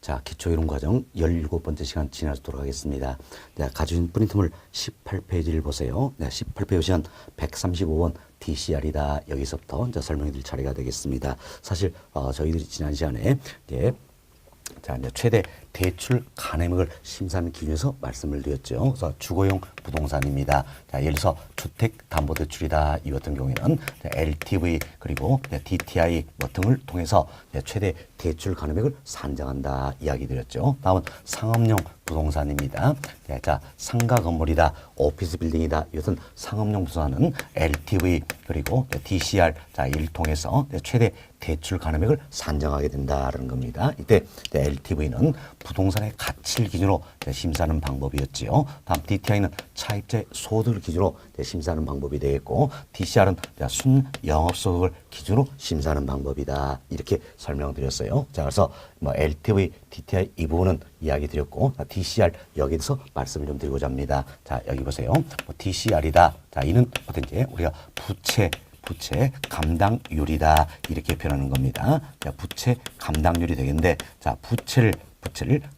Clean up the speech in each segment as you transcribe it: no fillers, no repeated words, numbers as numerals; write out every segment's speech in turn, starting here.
자, 기초이론과정 17번째 시간 지나도록 하겠습니다. 자, 가져진 프린트물 18페이지를 보세요. 네, 18페이지 시간 135번 DCR이다. 여기서부터 이제 설명해 드릴 차례가 되겠습니다. 사실 저희들이 지난 시간에 이제 최대 대출 가능액을 심사하는 기준에서 말씀을 드렸죠. 그래서 주거용 부동산입니다. 자, 예를 들어서 주택담보대출이다. 이 같은 경우에는 LTV 그리고 DTI 등을 통해서 최대 대출 가능액을 산정한다. 이야기 드렸죠. 다음은 상업용 부동산입니다. 자, 상가 건물이다. 오피스 빌딩이다. 이것은 상업용 부동산은 LTV 그리고 DCR 이를 통해서 최대 대출 가능액을 산정하게 된다는 겁니다. 이때 LTV는 부동산의 가치를 기준으로 심사하는 방법이었지요. 다음 DTI는 차입자의 소득을 기준으로 심사하는 방법이 되겠고, DCR은 순 영업소득을 기준으로 심사하는 방법이다. 이렇게 설명드렸어요. 자, 그래서 LTV, DTI 이 부분은 이야기 드렸고, DCR 여기에 대해서 말씀을 좀 드리고자 합니다. 자, 여기 보세요. DCR이다. 자, 이는 어떤지 우리가 부채 감당률이다. 이렇게 표현하는 겁니다. 자, 부채 감당률이 되겠는데, 자, 부채를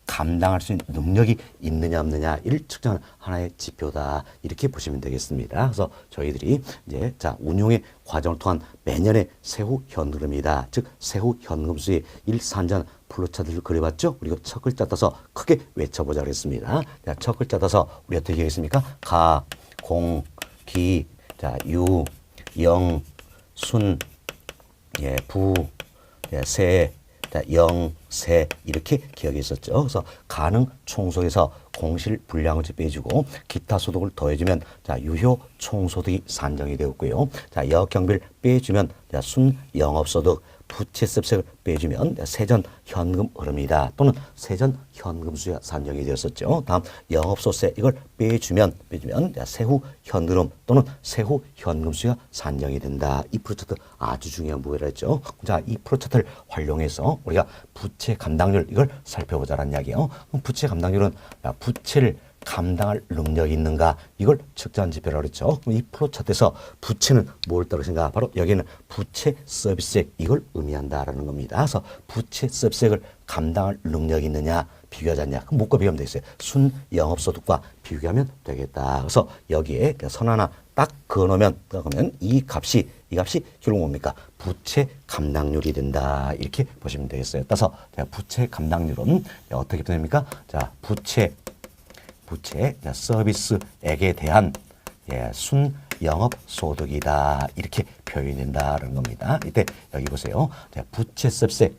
감당할 수 있는 능력이 있느냐 없느냐 이를 측정하는 하나의 지표다. 이렇게 보시면 되겠습니다. 그래서 저희들이 이제 운용의 과정을 통한 매년의 세후 현금이다. 즉 세후 현금수의 일산전 플로차트를 그려봤죠. 그리고 첫 글자 따서 크게 외쳐보자 그랬습니다. 자, 첫 글자 따서 우리 어떻게 하겠습니까? 가, 공, 기, 유, 영, 순, 부, 세, 영, 세 이렇게 기억이 있었죠. 그래서 가능 총속에서 공실 불량을 빼주고 기타 소득을 더해주면 유효 총소득이 산정이 되었고요. 여경비를 빼주면 순 영업소득, 부채습세를 빼주면 세전 현금 흐름이다. 또는 세전 현금수가 산정이 되었었죠. 다음 영업소세 이걸 빼주면 세후 현금 또는 세후 현금수가 산정이 된다. 이 프로차트 아주 중요한 부분이라 했죠. 자, 이 프로차트를 활용해서 우리가 부채 감당률 이걸 살펴보자는 이야기예요. 부채 감당률은 부채를 감당할 능력이 있는가 이걸 측정한 지표라고 그랬죠. 이 플로차트에서 부채는 뭘 따르신가? 바로 여기는 부채 서비스액 이걸 의미한다라는 겁니다. 그래서 부채 서비스액을 감당할 능력이 있느냐 비교하자냐. 그럼 뭐과 비교하면 되겠어요? 순 영업소득과 비교하면 되겠다. 그래서 여기에 선 하나 딱 그어놓으면 그러면 이 값이 결국 뭡니까? 부채 감당률이 된다. 이렇게 보시면 되겠어요. 따라서 부채 감당률은 어떻게 됩니까? 자, 부채 서비스액에 대한 순 영업 소득이다. 이렇게 표현이 된다는 겁니다. 이때 여기 보세요. 부채 서비스액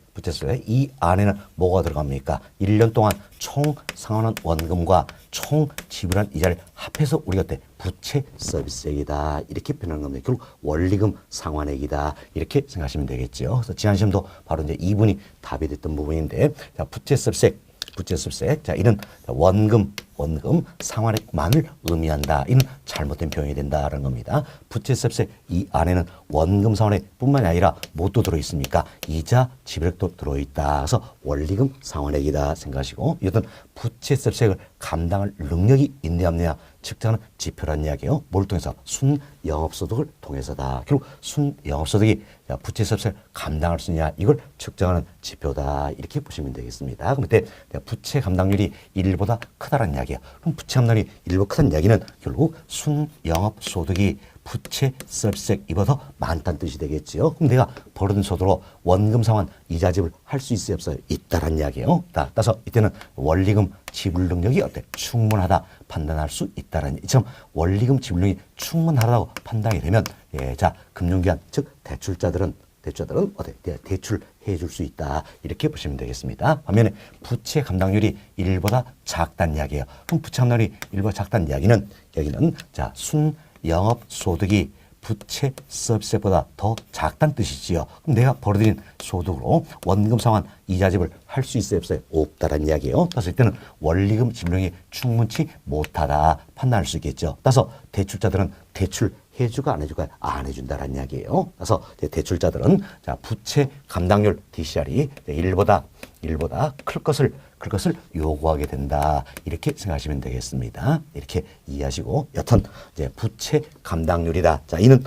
이 안에는 뭐가 들어갑니까? 1년 동안 총 상환한 원금과 총 지불한 이자를 합해서 우리가 부채 서비스액이다. 이렇게 표현하는 겁니다. 결국 원리금 상환액이다. 이렇게 생각하시면 되겠죠. 그래서 지난 시험도 바로 이제 2분이 답이 됐던 부분인데, 부채 서비스액. 자, 이는 원금 상환액만을 의미한다. 이는 잘못된 표현이 된다는 겁니다. 부채 서비스액 이 안에는 원금 상환액뿐만이 아니라 뭐도 들어있습니까? 이자 지불액도 들어있다. 그래서 원리금 상환액이다 생각하시고, 이것은 부채 서비스액을 감당할 능력이 있느냐 없느냐 측정하는 지표라는 이야기예요. 뭘 통해서? 순 영업소득을 통해서다. 결국 순 영업소득이 부채 서비스를 감당할 수 있느냐 이걸 측정하는 지표다. 이렇게 보시면 되겠습니다. 그럼 이때 부채 감당률이 1보다 크다는 이야기예요. 그럼 부채 감당률이 1보다 크다는 이야기는 결국 순 영업소득이 부채 서비스액 이보다 많다는 뜻이 되겠지요. 그럼 내가 벌어든 소득으로 원금 상환 이자 지불 할 수 있어요 없어요? 있다라는 이야기예요. 따라서 이때는 원리금 지불 능력이 충분하다 판단할 수 있다라는 이처럼 원리금 지불 능력이 충분하다고 판단이 되면 금융기관 즉 대출자들은 대출해 줄 수 있다. 이렇게 보시면 되겠습니다. 반면에 부채 감당률이 1보다 작다는 이야기예요. 그럼 부채 감당률이 1보다 작다는 이야기는 여기는 순 영업 소득이 부채 서비스보다 더 작다는 뜻이지요. 그럼 내가 벌어들인 소득으로 원금 상환 이자 지불 할 수 있어요 없어요? 없다라는 이야기예요. 따라서 이때는 원리금 지불력이 충분치 못하다 판단할 수 있겠죠. 따라서 대출자들은 대출 해주가 안 해주가 안 해준다라는 이야기예요. 그래서 대출자들은 부채 감당률 DCR이 1보다 클 것을 요구하게 된다. 이렇게 생각하시면 되겠습니다. 이렇게 이해하시고, 여튼 부채 감당률이다. 자, 이는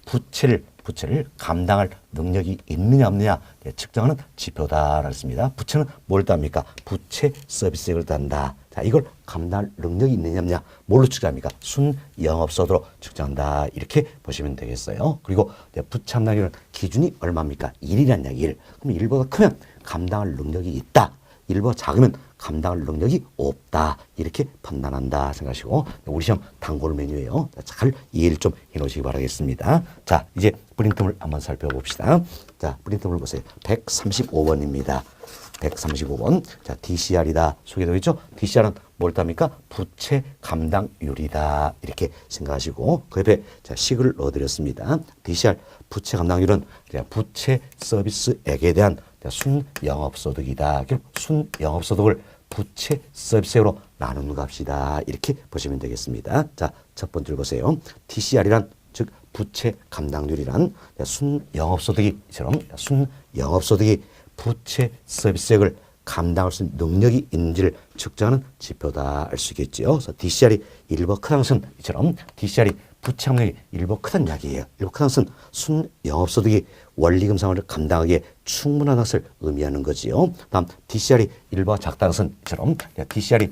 부채를 부채를 감당할 능력이 있느냐 없느냐 측정하는 지표다라고 했습니다. 부채는 뭘 따릅니까? 부채 서비스액을 딴다. 자, 이걸 감당할 능력이 있느냐 없느냐 뭘로 측정합니까? 순영업소득으로 측정한다. 이렇게 보시면 되겠어요. 그리고 부채 감당률은 기준이 얼마입니까? 1이란 이야기. 1. 그럼 1보다 크면 감당할 능력이 있다. 1보다 작으면 감당할 능력이 없다. 이렇게 판단한다 생각하시고 우리 시험 단골 메뉴예요. 잘 이해를 좀 해놓으시기 바라겠습니다. 자, 이제 프린트물 한번 살펴봅시다. 자, 프린트물 보세요. 135번입니다. 135번. 자, DCR이다. 소개되어 있죠? DCR은 뭘 답니까? 부채 감당률이다. 이렇게 생각하시고 그 옆에 자, 식을 넣어드렸습니다. DCR 부채 감당률은 부채 서비스액에 대한 순영업소득이다. 순영업소득을 부채 서비스액으로 나누는 값이다. 이렇게 보시면 되겠습니다. 자, 첫 번째를 보세요. DCR이란 즉 부채 감당률이란 순영업소득이처럼 순영업소득이 부채 서비스액을 감당할 수 있는 능력이 있는지를 측정하는 지표다 알 수 있겠죠. 그래서 DCR이 1보 크다는 것은 이처럼 DCR이 부채 감당률이 1보 크다는 이야기예요. 1보 크다는 것은 순영업소득이 원리금 상환을 감당하기에 충분한 것을 의미하는 거지요. 다음 DCR이 1보가 작다는 것은 이처럼 DCR이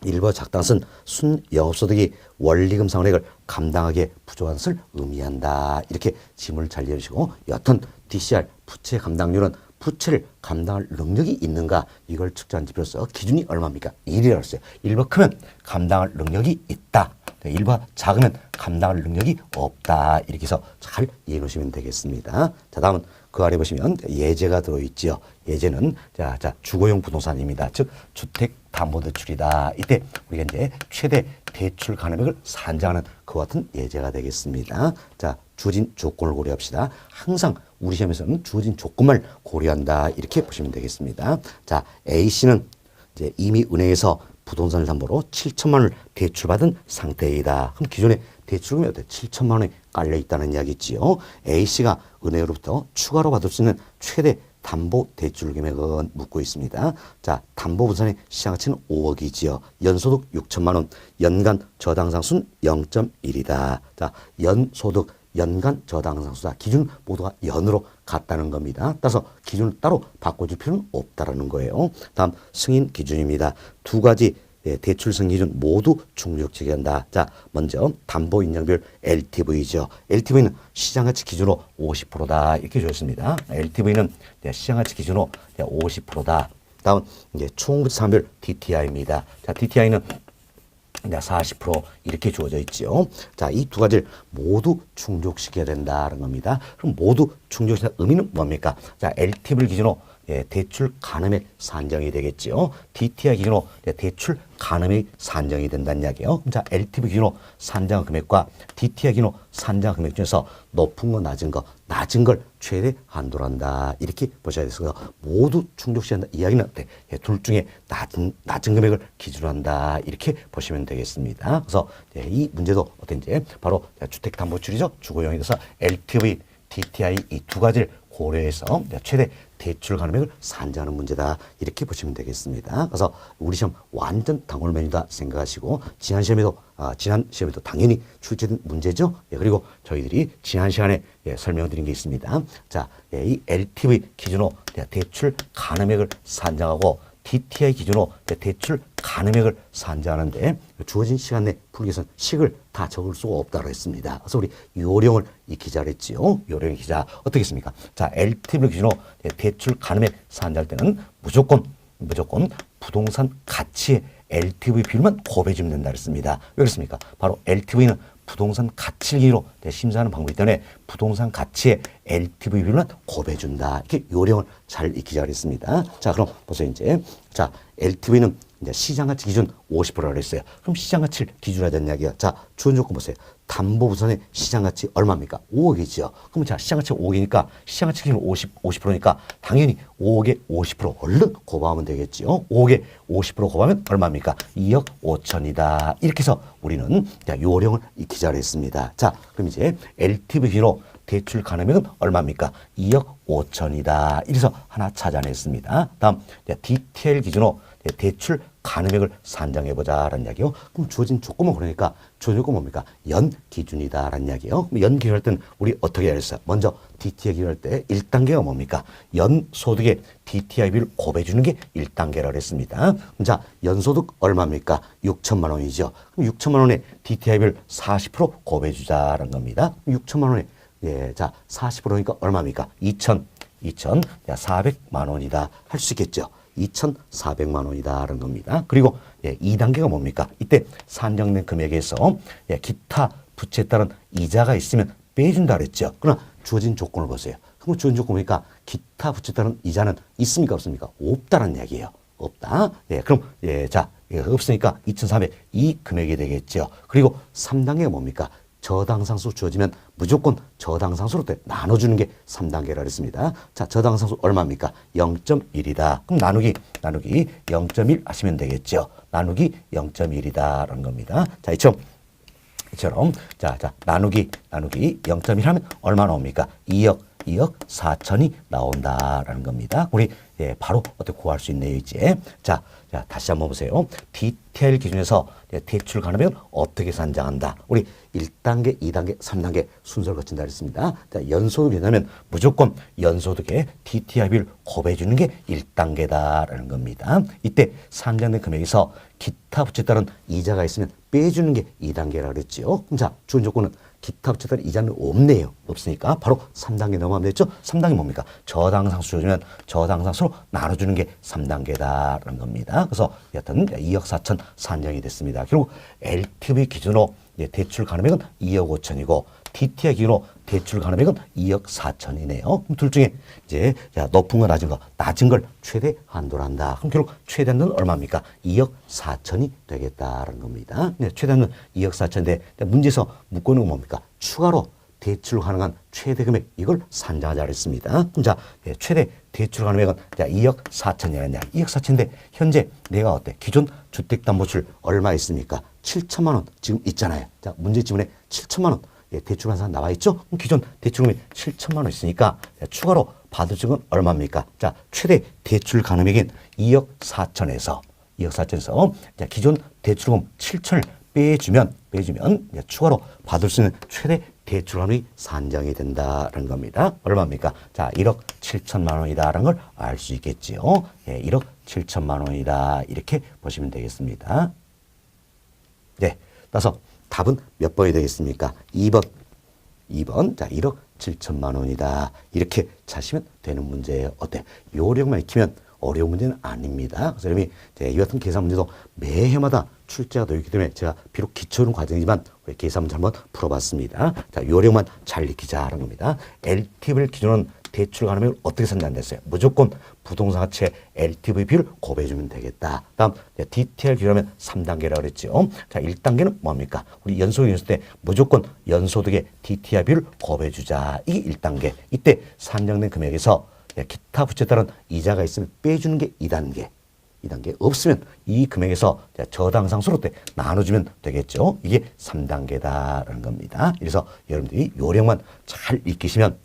1보가 작다는 것은 순영업소득이 원리금 상환액을 감당하기에 부족한 것을 의미한다. 이렇게 지문을 잘 이해하시고 여하튼 DCR 부채 감당률은 부채를 감당할 능력이 있는가 이걸 측정한 지표로서 기준이 얼마입니까? 1이라고 했어요. 1보 크면 감당할 능력이 있다. 1보 작으면 감당할 능력이 없다. 이렇게 해서 잘 이해해 놓으시면 되겠습니다. 자, 다음은 그 아래 보시면 예제가 들어있지요. 예제는 자 주거용 부동산입니다. 즉 주택담보대출이다. 이때 우리가 이제 최대 대출 가능액을 산정하는 그와 같은 예제가 되겠습니다. 자, 주어진 조건을 고려합시다. 항상 우리 시험에서는 주어진 조건만 고려한다. 이렇게 보시면 되겠습니다. 자, A씨는 이제 이미 은행에서 부동산을 담보로 7천만 원을 대출받은 상태이다. 그럼 기존에 대출금이 어때? 7천만 원이 깔려 있다는 이야기지요. A씨가 은행으로부터 추가로 받을 수 있는 최대 담보 대출 금액은 묻고 있습니다. 자, 담보 부산의 시장가치는 5억이지요. 연소득 6천만 원, 연간 저당상수는 0.1이다. 자, 연소득 연간 저당상수다. 기준 모두가 연으로 같다는 겁니다. 따라서 기준을 따로 바꿔줄 필요는 없다라는 거예요. 다음 승인 기준입니다. 두 가지 대출 승인 기준 모두 충족지게 한다. 자, 먼저 담보 인정비율 LTV죠. LTV는 시장가치 기준으로 50%다. 이렇게 주었습니다. LTV는 시장가치 기준으로 50%다. 다음 이제 총부채 상환비율 DTI입니다. 자, DTI는 40% 이렇게 주어져 있죠. 자, 이 두 가지를 모두 충족시켜야 된다는 겁니다. 그럼 모두 충족시키는 의미는 뭡니까? 자, LTV를 기준으로 대출 가능액 산정이 되겠죠. DTI 기준으로 대출 가능액 산정이 된다는 이야기예요. 자, LTV 기준으로 산정 금액과 DTI 기준으로 산정 금액 중에서 높은 거 낮은 걸 최대 한도로 한다. 이렇게 보셔야 돼서 모두 충족시한다. 이야기는 어때? 둘 중에 낮은 금액을 기준으로 한다. 이렇게 보시면 되겠습니다. 그래서 이 문제도 어떤지 바로 주택담보대출이죠. 주거용에 대해서 LTV, DTI 이 두 가지를 고려해서 최대 대출 가능액을 산정하는 문제다. 이렇게 보시면 되겠습니다. 그래서 우리 시험 완전 단골 메뉴다 생각하시고 지난 시험에도 당연히 출제된 문제죠. 그리고 저희들이 지난 시간에 설명드린 게 있습니다. 자, 이 LTV 기준으로 대출 가능액을 산정하고 DTI 기준으로 대출 가능액을 산정하는데 주어진 시간 내 풀기 위해서는 식을 다 적을 수가 없다고 했습니다. 그래서 우리 요령을 익히자 그랬지요. 요령 익히자. 어떻게 했습니까? 자, LTV 기준으로 대출 가능액 산정할 때는 무조건 부동산 가치의 LTV 비율만 곱해주면 된다 그랬습니다. 왜 그렇습니까? 바로 LTV는 부동산 가치를 기준으로 심사하는 방법이기 때문에 부동산 가치의 LTV 비율만 곱해준다. 이렇게 요령을 잘 익히자 그랬습니다. 자, 그럼 보세요. 이제 자, LTV는 이제 시장가치 기준 50%라고 했어요. 그럼 시장가치를 기준으로 하자는 이야기야. 자, 주원 조건 보세요. 담보부산의 시장가치 얼마입니까? 5억이죠. 그럼 자, 시장가치가 5억이니까 시장가치 기준 50%니까 당연히 5억에 50% 얼른 곱하면 되겠죠. 5억에 50% 곱하면 얼마입니까? 2억 5천이다. 이렇게 해서 우리는 요령을 익히자 했습니다. 자, 그럼 이제 LTV 기준으로 대출 가능액은 얼마입니까? 2억 5천이다. 이래서 하나 찾아냈습니다. 다음 DTL 기준으로 대출 가능액을 산정해보자라는 이야기요. 그럼 주어진 조건은 그러니까 주어진 조건 뭡니까? 연 기준이다라는 이야기요. 그럼 연 기준할 때는 우리 어떻게 해야 했어요? 먼저 DTI 기준할 때 1단계가 뭡니까? 연 소득의 DTI 비율 곱해주는 게 1단계라고 했습니다. 자, 연소득 얼마입니까? 6천만 원이죠. 그럼 6천만 원에 DTI 비율 40% 곱해주자라는 겁니다. 6천만 원에 예, 자, 40%니까 얼마입니까? 2,400만 원이다 할 수 있겠죠. 2,400만 원이다라는 겁니다. 그리고 예, 2단계가 뭡니까? 이때 산정된 금액에서 예, 기타 부채에 따른 이자가 있으면 빼준다 그랬죠. 그러나 주어진 조건을 보세요. 그럼 주어진 조건 보니까 기타 부채에 따른 이자는 있습니까? 없습니까? 없다는 이야기예요. 없다. 예, 그럼 예, 자, 예, 없으니까 2,400 이 금액이 되겠죠. 그리고 3단계가 뭡니까? 저당상수 주어지면 무조건 저당상수로 나눠주는 게 3단계라 그랬습니다. 자, 저당상수 얼마입니까? 0.1이다. 그럼 나누기 0.1 하시면 되겠죠. 나누기 0.1이다라는 겁니다. 자, 이처럼 자, 나누기 0.1 하면 얼마 나옵니까? 2억 4천이 나온다라는 겁니다. 우리 예, 바로 어떻게 구할 수 있네요, 이제. 자, 다시 한번 보세요. 디테일 기준에서 대출 가능하면 어떻게 산정한다. 우리 1단계, 2단계, 3단계 순서를 거친다 그랬습니다. 자, 연소득이 되면 무조건 연소득의 DTI 비율 곱해주는 게 1단계다라는 겁니다. 이때 산정된 금액에서 기타 부채에 따른 이자가 있으면 빼주는 게 2단계라고 그랬죠. 그럼 자, 주은 조건은 기타 부채에 따른 이자는 없네요. 없으니까 바로 3단계 넘어가면 됐죠. 3단계 뭡니까? 저당상수 주면 저당상수로 나눠주는 게 3단계다라는 겁니다. 그래서 여튼 2억 4천 산정이 됐습니다. 결국 LTV 기준으로 대출 가능액은 2억 5천이고 DTI 기준으로 대출 가능액은 2억 4천이네요. 그럼 둘 중에 이제 높은 거 낮은 걸 최대 한도로 한다. 그럼 결국 최대 한도는 얼마입니까? 2억 4천이 되겠다라는 겁니다. 최대 한도는 2억 4천인데 문제에서 묻고 있는 건 뭡니까? 추가로 대출 가능한 최대 금액 이걸 산정하자 그랬습니다. 그럼 자, 최대 대출 가능액은 2억 4천이냐? 2억 4천인데 현재 내가 어때? 기존 주택담보출 얼마 있습니까? 7천만 원 지금 있잖아요. 자, 문제 지문에 7천만 원 대출 한 사람 나와 있죠? 그럼 기존 대출금이 7천만 원 있으니까 추가로 받을 적은 얼마입니까? 자, 최대 대출 가능액인 2억 4천에서 기존 대출금 7천을 빼주면 추가로 받을 수 있는 최대 대출 가능액이 산정이 된다는 겁니다. 얼마입니까? 자, 1억 7천만 원이다라는 걸 알 수 있겠지요. 예, 1억 7천만 원이다 이렇게 보시면 되겠습니다. 네, 따라서 답은 몇 번이 되겠습니까? 2번. 자, 1억 7천만 원이다. 이렇게 찾으시면 되는 문제예요. 어때? 요령만 익히면 어려운 문제는 아닙니다. 그래서 여러분이 이 같은 계산 문제도 매해마다 출제가 되어 있기 때문에 제가 비록 기초는 과정이지만 계산 문제 한번 풀어봤습니다. 자, 요령만 잘 익히자라는 겁니다. LTV를 기준으로는 대출 가능액을 어떻게 산정한다 했어요? 무조건 부동산 가치의 LTV 비율을 곱해주면 되겠다. 다음 DTL 기준하면 3단계라고 그랬죠. 자, 1단계는 뭡니까? 우리 연소득이 있을 때 무조건 연소득의 DTI 비율을 곱해주자. 이게 1단계. 이때 산정된 금액에서 기타 부채에 따른 이자가 있으면 빼주는 게 2단계. 2단계 없으면 이 금액에서 저당상수로 나눠주면 되겠죠. 이게 3단계다라는 겁니다. 그래서 여러분들이 요령만 잘 익히시면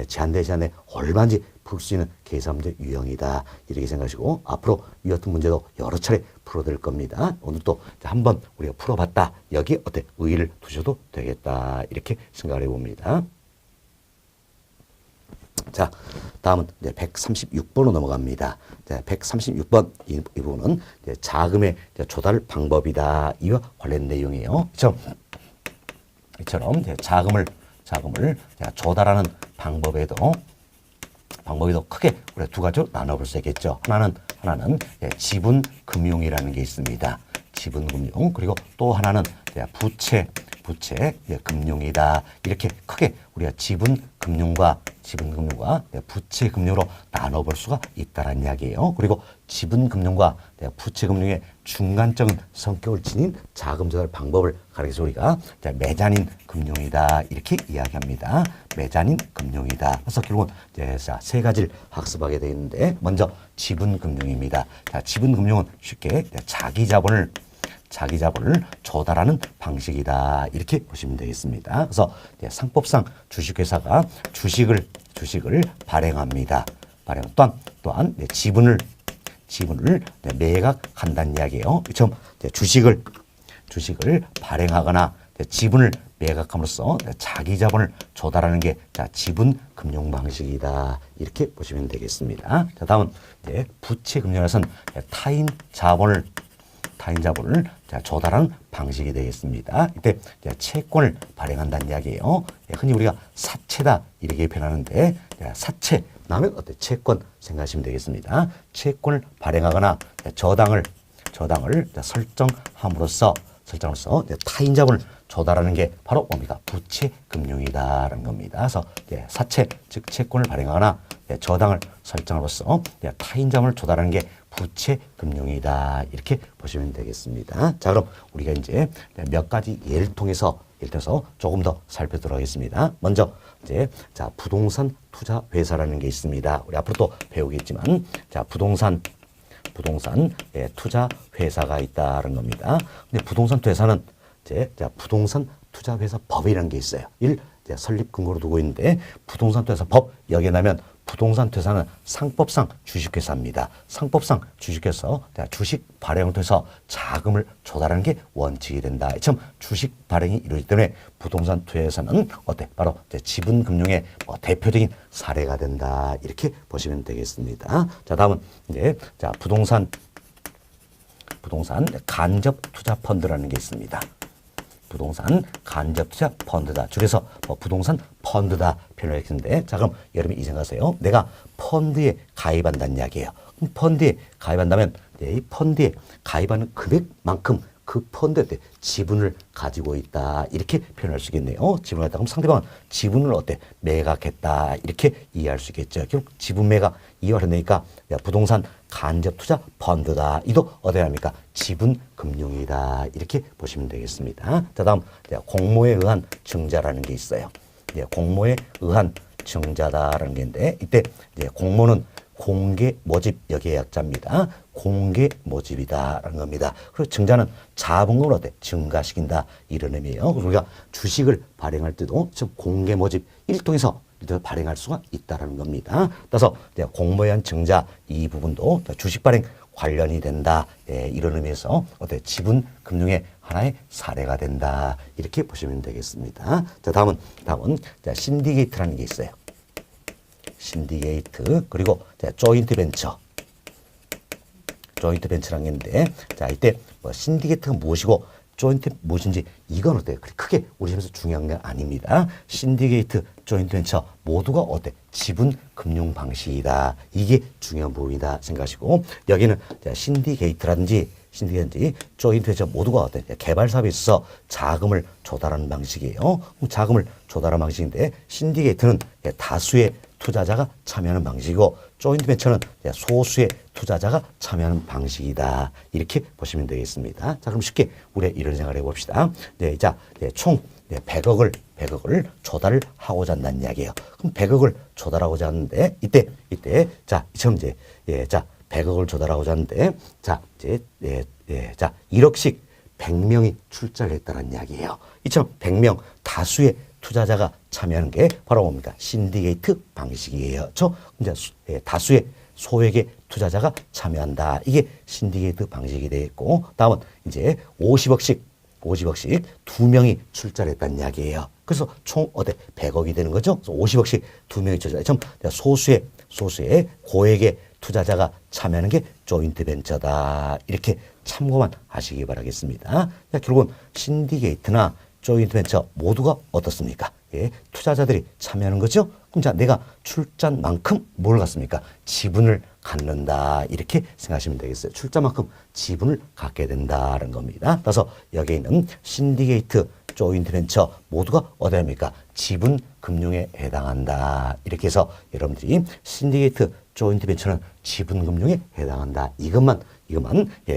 제한돼 제한에 얼마인지 풀 수 있는 계산 문제 유형이다. 이렇게 생각하시고 앞으로 이 같은 문제도 여러 차례 풀어드릴 겁니다. 오늘 또 한번 우리가 풀어봤다. 여기에 어때? 의의를 두셔도 되겠다. 이렇게 생각을 해봅니다. 자, 다음은 이제 136번으로 넘어갑니다. 자, 136번 이 부분은 이제 자금의 조달 방법이다. 이와 관련 내용이에요. 이처럼 자금을 조달하는 방법에도 크게 우리가 두 가지로 나눠볼 수 있겠죠. 하나는 지분금융이라는 게 있습니다. 지분금융. 그리고 또 하나는 부채 금융이다. 이렇게 크게 우리가 지분금융과 부채금융으로 나눠볼 수가 있다는 이야기예요. 그리고 지분금융과 부채금융의 중간적인 성격을 지닌 자금 조달 방법을 가리켜서 우리가 메자닌 금융이다. 이렇게 이야기합니다. 메자닌 금융이다. 그래서 결국은 세 가지를 학습하게 되어 있는데 먼저 지분금융입니다. 자, 지분금융은 쉽게 자기 자본을 조달하는 방식이다. 이렇게 보시면 되겠습니다. 그래서 상법상 주식회사가 주식을 발행합니다. 또한 지분을 지분을 매각한다는 이야기예요. 처음 주식을 발행하거나 지분을 매각함으로써 자기 자본을 조달하는 게 지분 금융 방식이다. 이렇게 보시면 되겠습니다. 자, 다음은 부채 금융에서는 타인 자본을 조달하는 방식이 되겠습니다. 이때 채권을 발행한다는 이야기예요. 흔히 우리가 사채다 이렇게 표현하는데 사채 나면 채권 생각하시면 되겠습니다. 채권을 발행하거나 저당을 설정함으로써 타인 자본을 조달하는 게 바로 뭡니까? 부채 금융이다라는 겁니다. 그래서 사채 즉 채권을 발행하거나 저당을 설정함으로써 타인 자본을 조달하는 게 부채 금융이다. 이렇게 보시면 되겠습니다. 자, 그럼 우리가 이제 몇 가지 예를 통해서 조금 더 살펴보도록 하겠습니다. 먼저 부동산 투자 회사라는 게 있습니다. 우리 앞으로 또 배우겠지만 부동산 투자 회사가 있다는 겁니다. 근데 부동산 투자는 부동산 투자 회사 법이라는 게 있어요. 설립 근거로 두고 있는데 부동산 투자 법 여기에 나면 부동산 투자는 상법상 주식회사입니다. 상법상 주식회사 주식 발행을 통해서 자금을 조달하는 게 원칙이 된다. 참 주식 발행이 이루어지기 때문에 부동산 투자회사는 바로 지분 금융의 대표적인 사례가 된다. 이렇게 보시면 되겠습니다. 자, 다음은 부동산 간접 투자 펀드라는 게 있습니다. 부동산 간접 투자 펀드다. 줄여서 부동산 펀드다 표현을 했는데, 자, 그럼 여러분이 이 생각하세요. 내가 펀드에 가입한다는 이야기예요. 그럼 펀드에 가입한다면 이 펀드에 가입하는 금액만큼 그 펀드에 지분을 가지고 있다. 이렇게 표현할 수 있겠네요. 지분을 갖다 그럼 상대방은 지분을 매각했다. 이렇게 이해할 수 있겠죠. 결국 지분 매각 이해를 되니까 부동산 간접 투자 펀드다. 이도 어디에 합니까? 지분 금융이다. 이렇게 보시면 되겠습니다. 자, 다음 공모에 의한 증자라는 게 있어요. 공모에 의한 증자다라는 게 있는데, 이때 공모는 공개 모집 여기에 약자입니다. 공개 모집이다라는 겁니다. 그리고 증자는 자본금을 증가시킨다 이런 의미예요. 우리가 주식을 발행할 때도 지금 공개 모집 일통해서 발행할 수가 있다라는 겁니다. 따라서 공모에 의한 증자 이 부분도 주식 발행 관련이 된다. 이런 의미에서 지분 금융의 하나의 사례가 된다. 이렇게 보시면 되겠습니다. 자, 다음은 신디게이트라는 게 있어요. 신디게이트 그리고 조인트 벤처라는 게 있는데, 자, 이때 신디게이트가 무엇이고 조인트 무엇인지 이건 크게 우리 집에서 중요한 게 아닙니다. 신디게이트, 조인트 벤처 모두가 지분 금융 방식이다. 이게 중요한 부분이다 생각하시고, 여기는 신디게이트라든지 조인트 벤처 모두가 개발 사업에 있어서 자금을 조달하는 방식이에요. 자금을 조달하는 방식인데, 신디게이트는 다수의 투자자가 참여하는 방식이고, 조인트 벤처는 소수의 투자자가 참여하는 방식이다. 이렇게 보시면 되겠습니다. 자, 그럼 쉽게 우리 이런 생각을 해봅시다. 총 100억을 조달을 하고자 한다는 이야기예요. 그럼 100억을 조달하고자 하는데, 이때 처음 100억을 조달하고자 하는데, 1억씩 100명이 출자를 했다는 이야기예요. 이처럼 100명 다수의 투자자가 참여하는 게 바로 뭡니까? 신디게이트 방식이에요. 다수의 소액의 투자자가 참여한다. 이게 신디게이트 방식이 되겠고, 다음은 50억씩 2명이 출자를 했다는 이야기예요. 그래서 총 100억이 되는 거죠. 그래서 50억씩 2명이 출자. 소수의 고액의 투자자가 참여하는 게 조인트 벤처다. 이렇게 참고만 하시기 바라겠습니다. 결국은 신디게이트나 조인트 벤처 모두가 어떻습니까? 투자자들이 참여하는 거죠. 그럼 내가 출자한 만큼 뭘 갖습니까? 지분을 갖는다. 이렇게 생각하시면 되겠어요. 출자만큼 지분을 갖게 된다는 겁니다. 그래서 여기에 있는 신디게이트, 조인트 벤처 모두가 어디합니까? 지분 금융에 해당한다. 이렇게 해서 여러분들이 신디게이트, 조인트 벤처는 지분 금융에 해당한다. 이것만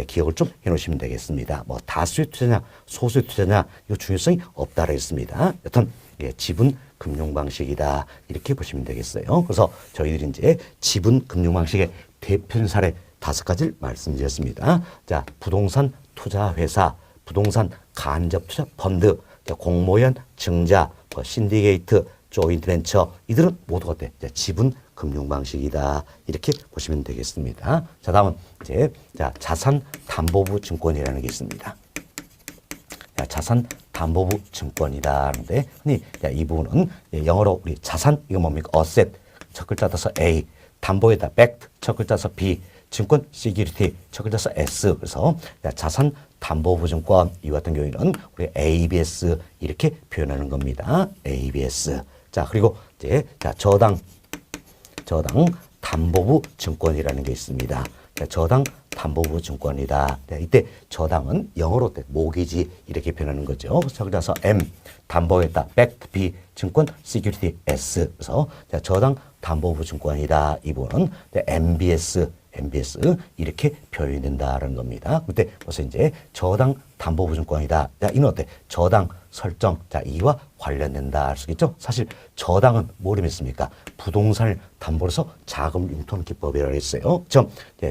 기억을 좀 해놓으시면 되겠습니다. 다수의 투자냐, 소수의 투자냐, 이 중요성이 없다 그랬습니다. 여튼 지분 금융 방식이다. 이렇게 보시면 되겠어요. 그래서 저희들이 지분 금융 방식의 대표적인 사례 5가지를 말씀드렸습니다. 자, 부동산 투자 회사, 부동산 간접 투자 펀드, 공모연 증자, 신디게이트, 조인트 벤처 이들은 모두가 어때? 지분 금융 방식이다. 이렇게 보시면 되겠습니다. 자, 다음은 이제 자산 담보부 증권이라는 게 있습니다. 자산 담보부 증권이다. 하는데 흔히 이 부분은 영어로 우리 자산 이거 뭡니까? 어셋 첫 글자 따서 A, 담보에다 backed 첫 글자 따서 B, 증권 security 첫 글자 따서 S. 그래서 자산 담보부 증권 이 같은 경우에는 우리 ABS 이렇게 표현하는 겁니다. ABS. 자, 그리고 이제 저당 담보부 증권이라는 게 있습니다. 저당 담보부 증권이다. 이때 저당은 영어로 모기지 이렇게 표현하는 거죠. 그래서 M 담보에다 backed B 증권 security S. 그래서 저당 담보부 증권이다. 이 부분은 MBS 이렇게 표현이 된다는 겁니다. 그때 벌써 이제 저당 담보부 증권이다. 이는 어때? 저당 설정. 이와 관련된다 할 수 있겠죠? 사실 저당은 뭘 의미했습니까? 부동산을 담보로 해서 자금을 융통하는 기법이라고 했어요.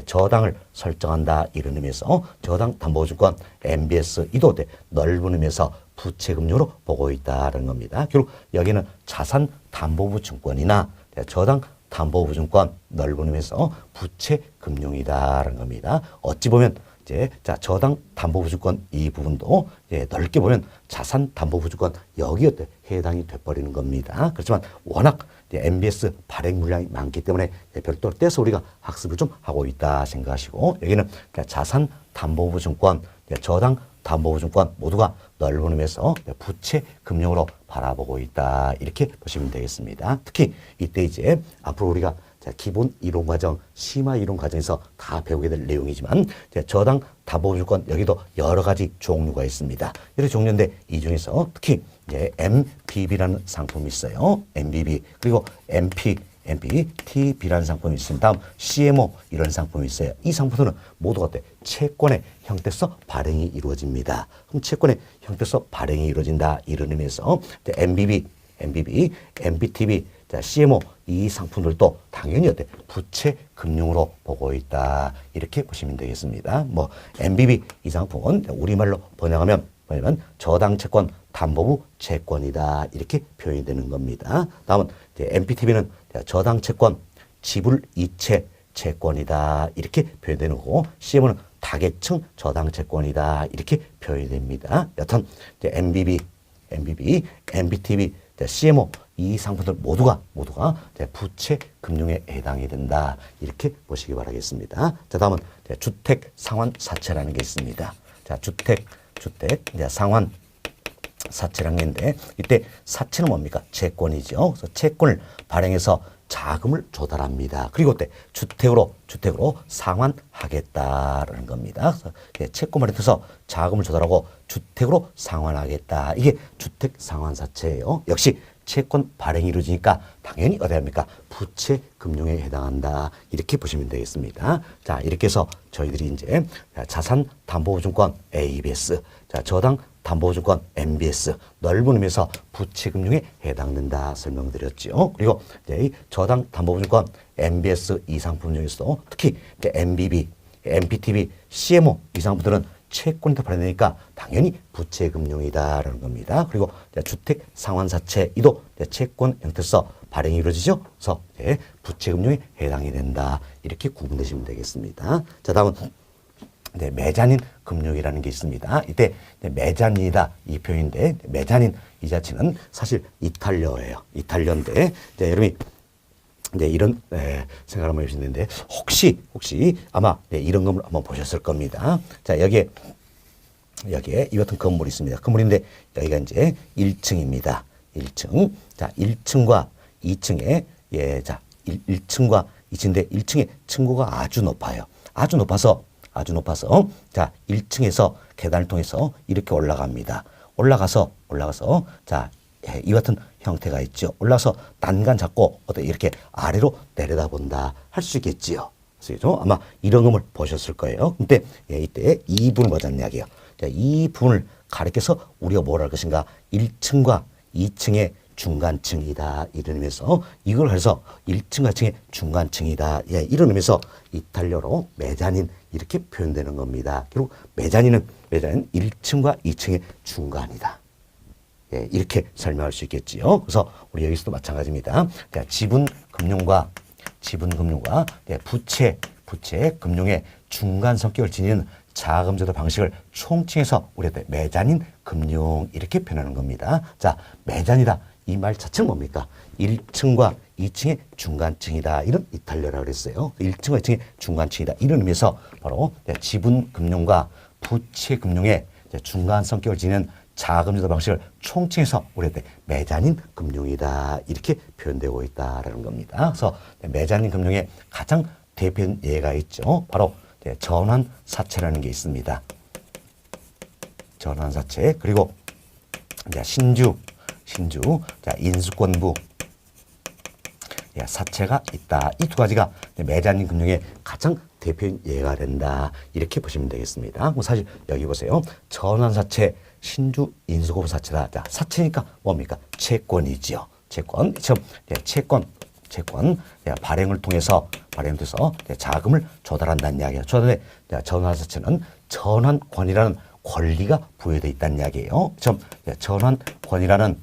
저당을 설정한다 이런 의미에서 저당 담보부 증권 MBS 이도 어때? 넓은 의미에서 부채금융으로 보고 있다는 겁니다. 결국 여기는 자산 담보부 증권이나 저당 담보부 증권 넓은 의미에서 부채 금융이다라는 겁니다. 어찌 보면 이제 저당 담보부 증권 이 부분도 넓게 보면 자산 담보부 증권 여기에 해당이 돼버리는 겁니다. 그렇지만 워낙 MBS 발행 물량이 많기 때문에 별도로 떼서 우리가 학습을 좀 하고 있다 생각하시고 여기는 자산 담보부 증권, 저당 담보부 증권 모두가 넓은 의미에서 부채 금융으로 바라보고 있다 이렇게 보시면 되겠습니다. 특히 이때 이제 앞으로 우리가 기본 이론 과정, 심화 이론 과정에서 다 배우게 될 내용이지만 저당 담보부 증권 여기도 여러 가지 종류가 있습니다. 여러 종류인데 이 중에서 특히 이제 MBB라는 상품이 있어요. MBB 그리고 MPTB라는 상품이 있습니다. 다음 CMO 이런 상품이 있어요. 이 상품들은 모두가 어때? 채권의 형태에서 발행이 이루어집니다. 그럼 채권의 형태에서 발행이 이루어진다 이런 의미에서 MBB, MPTB, CMO 이 상품들도 당연히 어때? 부채 금융으로 보고 있다 이렇게 보시면 되겠습니다. 뭐 MBB 이 상품은 우리말로 번역하면 저당 채권 담보부 채권이다 이렇게 표현이 되는 겁니다. 다음은 MPTB는 저당 채권 지불 이체 채권이다 이렇게 표현되는 거고 CMO는 다계층 저당 채권이다 이렇게 표현이 됩니다. 여튼 MBB, MPTB, CMO 이 상품들 모두가 부채 금융에 해당이 된다 이렇게 보시기 바라겠습니다. 자, 다음은 주택 상환 사채라는 게 있습니다. 자, 주택 상환 사채라는 게 있는데 이때 사채는 뭡니까? 채권이죠. 그래서 채권을 발행해서 자금을 조달합니다. 그리고 그때 주택으로 상환하겠다라는 겁니다. 그래서 채권 발행해서 자금을 조달하고 주택으로 상환하겠다. 이게 주택 상환 사채예요. 역시 채권 발행이 이루어지니까 당연히 어디 합니까? 부채 금융에 해당한다. 이렇게 보시면 되겠습니다. 자, 이렇게 해서 저희들이 이제 자산 담보부 증권 ABS, 저당 담보부 증권 MBS 넓은 의미에서 부채 금융에 해당된다 설명드렸죠. 그리고 이제 저당 담보부 증권 MBS 이 상품 중에서도 특히 MBB, MPTB, CMO 이 상품들은 채권이 더 발행되니까 당연히 부채 금융이다라는 겁니다. 그리고 주택 상환 사채 이도 채권 형태에서 발행이 이루어지죠. 그래서 부채 금융에 해당이 된다. 이렇게 구분되시면 되겠습니다. 자, 다음은 메자닌 금융이라는 게 있습니다. 이때 메자닌이다 이 표현인데 메자닌 이 자체는 사실 이탈리아예요. 이탈리아인데 여러분이 이런 생각을 한번 해보시는데 혹시 아마 이런 건물 한번 보셨을 겁니다. 자, 여기에 이 같은 건물이 있습니다. 건물인데 여기가 이제 1층입니다. 1층. 자, 1층과 2층에 1층과 2층인데 1층의 층고가 아주 높아요. 아주 높아서 자, 1층에서 계단을 통해서 이렇게 올라갑니다. 올라가서 자, 이 같은 형태가 있죠. 올라서 난간 잡고 이렇게 아래로 내려다본다 할 수 있겠지요. 그래서 아마 이런 것을 보셨을 거예요. 근데 이때 이 부분을 보자는 이야기예요. 자, 이 부분을 가리켜서 우리가 뭘 할 것인가? 1층과 2층의 중간층이다 이런 의미에서 이걸 해서 1층과 2층의 중간층이다 이런 의미에서 이탈리아로 메자닌 이렇게 표현되는 겁니다. 결국 메자닌은 1층과 2층의 중간이다. 예, 이렇게 설명할 수 있겠지요. 그래서 우리 여기서도 마찬가지입니다. 자, 지분금융과 예, 부채 금융의 중간 성격을 지니는 자금제도 방식을 총칭해서 우리가 매잔인 금융 이렇게 표현하는 겁니다. 자, 매잔이다. 이 말 자체는 뭡니까? 1층과 2층의 중간층이다. 이런 이탈리아라고 그랬어요. 1층과 2층의 중간층이다. 이런 의미에서 바로 지분금융과 부채금융의 중간 성격을 지니는 자금제도 방식을 총칭해서 우리가 매잔인 금융이다. 이렇게 표현되고 있다라는 겁니다. 그래서 매잔인 금융의 가장 대표적인 예가 있죠. 바로 전환사채라는 게 있습니다. 전환사채. 그리고 신주, 인수권부 사채가 있다. 이 두 가지가 매잔인 금융의 가장 대표적인 예가 된다. 이렇게 보시면 되겠습니다. 사실 여기 보세요. 전환사채, 신주, 인수권부 사채다. 자, 사채니까 뭡니까? 채권이지요. 채권. 채권 발행을 통해서 자금을 조달한다는 이야기예요. 전환사채는 전환권이라는 권리가 부여되어 있다는 이야기예요. 전환권이라는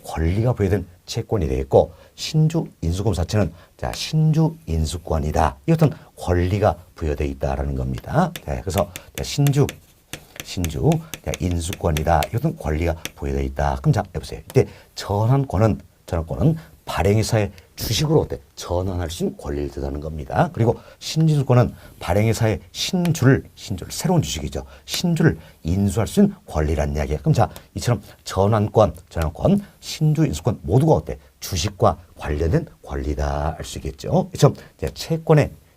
권리가 부여된 채권이 되겠고, 신주 인수권 사채는 신주 인수권이다. 이것은 권리가 부여되어 있다라는 겁니다. 그래서 신주 인수권이다. 이것은 권리가 부여되어 있다. 그럼 자, 해보세요. 이때 전환권은 발행회사의 주식으로 전환할 수 있는 권리를 뜻하는 겁니다. 그리고 신주인수권은 발행회사의 신주를 새로운 주식이죠. 신주를 인수할 수 있는 권리란 이야기예요. 그럼 자, 이처럼 전환권, 신주인수권 모두가 주식과 관련된 권리다 할 수 있겠죠. 이처럼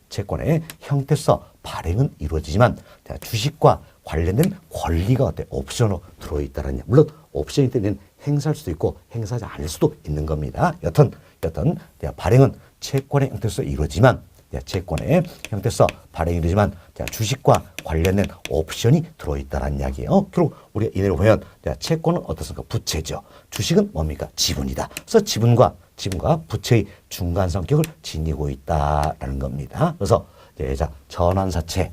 채권의 형태서 발행은 이루어지지만 주식과 관련된 권리가 옵션으로 들어있다는 야. 물론 옵션이 때는 행사할 수도 있고 행사하지 않을 수도 있는 겁니다. 여튼 발행은 채권의 형태서 이루어지만 주식과 관련된 옵션이 들어있다는 이야기예요. 결국 우리가 이내로 보면 채권은 어떻습니까? 부채죠. 주식은 뭡니까? 지분이다. 그래서 지분과 부채의 중간 성격을 지니고 있다라는 겁니다. 그래서 전환사채,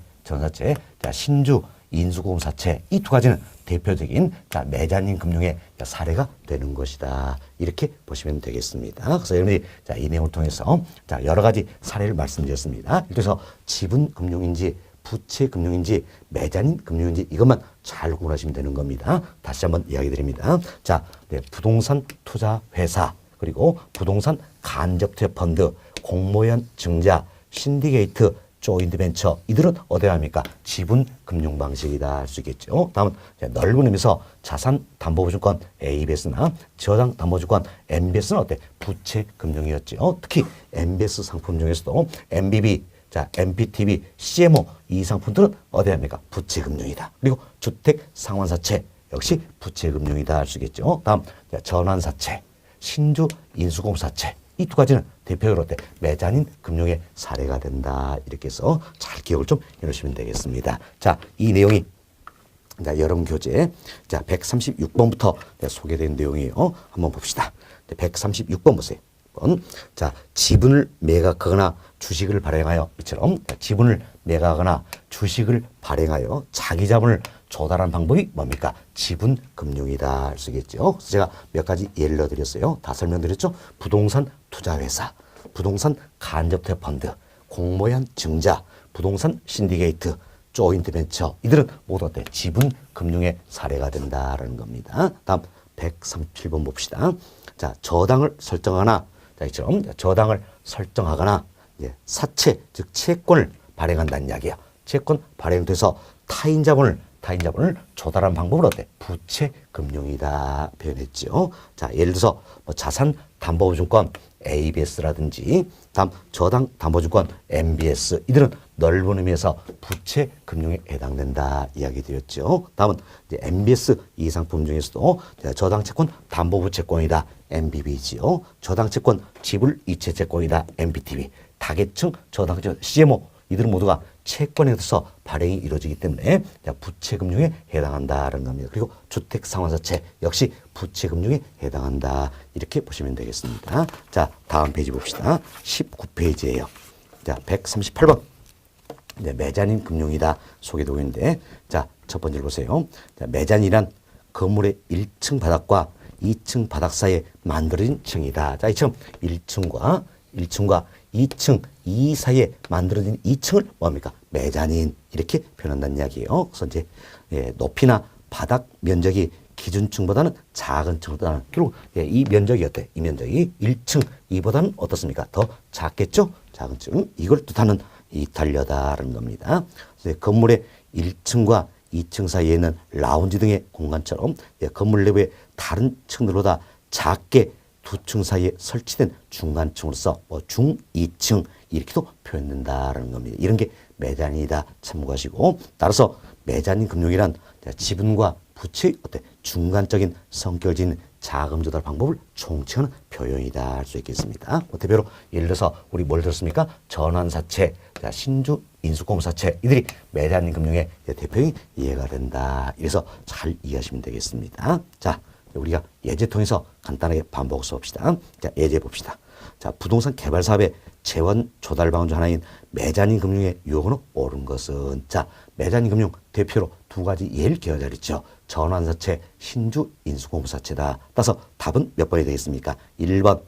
신주, 인수공사채 이 두 가지는 대표적인 매잔인 금융의 사례가 되는 것이다. 이렇게 보시면 되겠습니다. 그래서 여러분이 이 내용을 통해서 여러 가지 사례를 말씀드렸습니다. 그래서 지분 금융인지 부채 금융인지 매잔인 금융인지 이것만 잘 구분하시면 되는 겁니다. 다시 한번 이야기 드립니다. 부동산 투자 회사, 그리고 부동산 간접투자 펀드, 공모연 증자, 신디게이트, 조인트 벤처 이들은 어디에 합니까? 지분 금융 방식이다 할 수 있겠죠. 다음은 넓은 의미에서 자산 담보보증권 ABS나 저당 담보증권 MBS는 부채 금융이었죠. 특히 MBS 상품 중에서도 MBB, MPTB, CMO 이 상품들은 어디에 합니까? 부채 금융이다. 그리고 주택 상환사채 역시 부채 금융이다 할 수 있겠죠. 다음 전환사채, 신주 인수공사채 이 두 가지는 대표적으로 매잔인 금융의 사례가 된다. 이렇게 해서 잘 기억을 좀 해놓으시면 되겠습니다. 자, 이 내용이 여러분 교재 136번부터 소개된 내용이에요. 한번 봅시다. 136번 보세요. 지분을 매각하거나 주식을 발행하여 이처럼 지분을 매각하거나 주식을 발행하여 자기 자본을 조달한 방법이 뭡니까? 지분 금융이다 할 수 있겠죠. 그래서 제가 몇 가지 예를 들어드렸어요. 다 설명드렸죠. 부동산 투자회사, 부동산 간접투자 펀드, 공모연 증자, 부동산 신디게이트, 조인트 벤처 이들은 모두 지분 금융의 사례가 된다라는 겁니다. 다음 137번 봅시다. 저당을 설정하거나 이처럼 저당을 설정하거나 사채 즉 채권을 발행한다는 이야기야. 채권 발행돼서 타인 자본을 조달한 방법은 부채 금융이다 표현했죠. 예를 들어서 자산 담보보증권 ABS라든지 다음 저당 담보증권 MBS 이들은 넓은 의미에서 부채 금융에 해당된다 이야기 드렸죠. 다음은 MBS 이 상품 중에서도 저당채권 담보부채권이다 MBB지요. 저당채권 지불 이체채권이다 MPTB. 다계층 저당채권 CMO 이들은 모두가 채권에 대해서 발행이 이루어지기 때문에 부채금융에 해당한다는 겁니다. 그리고 주택상환사채 역시 부채금융에 해당한다. 이렇게 보시면 되겠습니다. 자, 다음 페이지 봅시다. 19페이지예요. 138번. 매잔인 금융이다 소개되고 있는데 첫 번째로 보세요. 매잔이란 건물의 1층 바닥과 2층 바닥 사이에 만들어진 층이다. 자, 이처럼 1층과 2층 이 사이에 만들어진 2층을 뭡니까? 메자닌 이렇게 표현한다는 이야기예요. 그래서 이제 높이나 바닥 면적이 기준층보다는 작은 층보다는 결국 이 면적이 어때? 이 면적이 1층 이보다는 어떻습니까? 더 작겠죠? 작은 층 이걸 뜻하는 이탈리아다라는 겁니다. 그래서 건물의 1층과 2층 사이에 있는 라운지 등의 공간처럼 건물 내부의 다른 층들보다 작게 두 층 사이에 설치된 중간층으로서 중 2층 이렇게도 표현된다라는 겁니다. 이런 게 메자닌이다 참고하시고, 따라서 메자닌 금융이란 지분과 부채의 중간적인 성격을 지닌 자금 조달 방법을 총칭하는 표현이다 할 수 있겠습니다. 대표로 예를 들어서 우리 뭘 들었습니까? 전환사채, 신주 인수공사채 이들이 메자닌 금융의 대표적인 이해가 된다. 이래서 잘 이해하시면 되겠습니다. 자, 우리가 예제 통해서 간단하게 반복 수업합시다. 자, 예제 봅시다. 자, 부동산 개발 사업의 재원 조달 방안 중 하나인 메자닌 금융의 유형으로 옳은 것은, 자, 메자닌 금융 대표로 두 가지 예를 기억하자랬죠. 전환사채, 신주 인수공사채다. 따라서 답은 몇 번이 되겠습니까? 1번.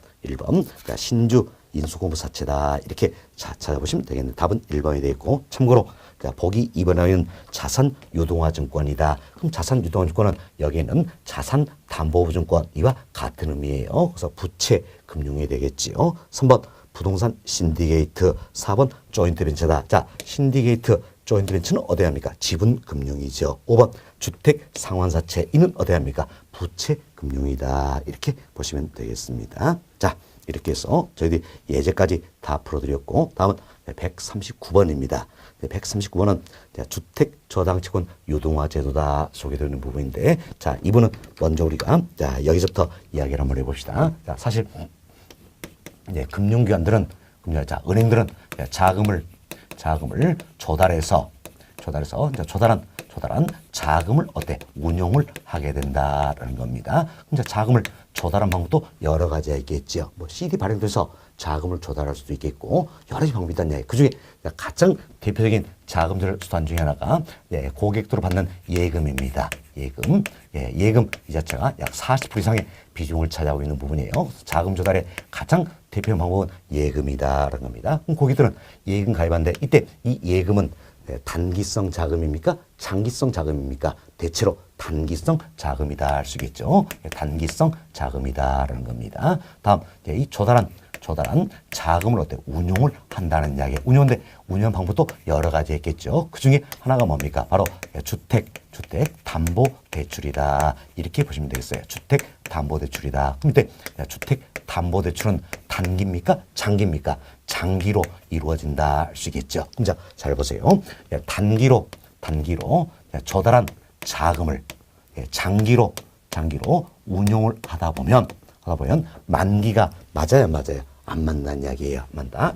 자, 신주 인수공사채다. 이렇게 찾아보시면 되겠는데 답은 1번이 되겠고, 참고로 자, 보기 2번에는 자산 유동화 증권이다. 그럼 자산 유동화 증권은 여기에는 자산 담보부 증권 이와 같은 의미예요. 그래서 부채 금융이 되겠지요. 3번 부동산 신디게이트, 4번 조인트 벤처다. 자, 신디게이트, 조인트 벤처는 어디에 합니까? 지분 금융이죠. 5번 주택 상환사채, 이는 어디에 합니까? 부채 금융이다. 이렇게 보시면 되겠습니다. 자, 이렇게 해서 저희들이 예제까지 다 풀어드렸고, 다음은 139번입니다. 139번은 주택 저당채권 유동화 제도다 소개되는 부분인데, 자, 이분은 먼저 우리가 자, 여기서부터 이야기를 한번 해봅시다. 자, 사실 금융기관들은, 자, 은행들은 자금을 조달해서 조달한 자금을 운용을 하게 된다라는 겁니다. 그럼 자금을 조달한 방법도 여러 가지가 있겠죠. CD 발행돼서 자금을 조달할 수도 있겠고 여러 가지 방법이 있다는 얘기. 그중에 가장 대표적인 자금 조달 수단 중에 하나가 고객도로 받는 예금입니다. 예금 이 자체가 약 40% 이상의 비중을 차지하고 있는 부분이에요. 자금 조달의 가장 대표 방법은 예금이다라는 겁니다. 그럼 고객들은 예금 가입하는데 이때 이 예금은 단기성 자금입니까? 장기성 자금입니까? 대체로 단기성 자금이다 할 수 있겠죠. 단기성 자금이다라는 겁니다. 다음 이 조달한 자금을 운용을 한다는 이야기. 운용 방법도 여러 가지 있겠죠. 그 중에 하나가 뭡니까? 바로 주택 담보 대출이다. 이렇게 보시면 되겠어요. 주택 담보 대출이다. 그럼 이때 주택 담보 대출은 단기입니까? 장기입니까? 장기로 이루어진다 할 수 있겠죠. 그럼 자, 잘 보세요. 단기로 조달한 자금을 장기로 운용을 하다 보면 만기가 맞아요, 안 맞아요? 안 맞는 이야기예요. 맞다.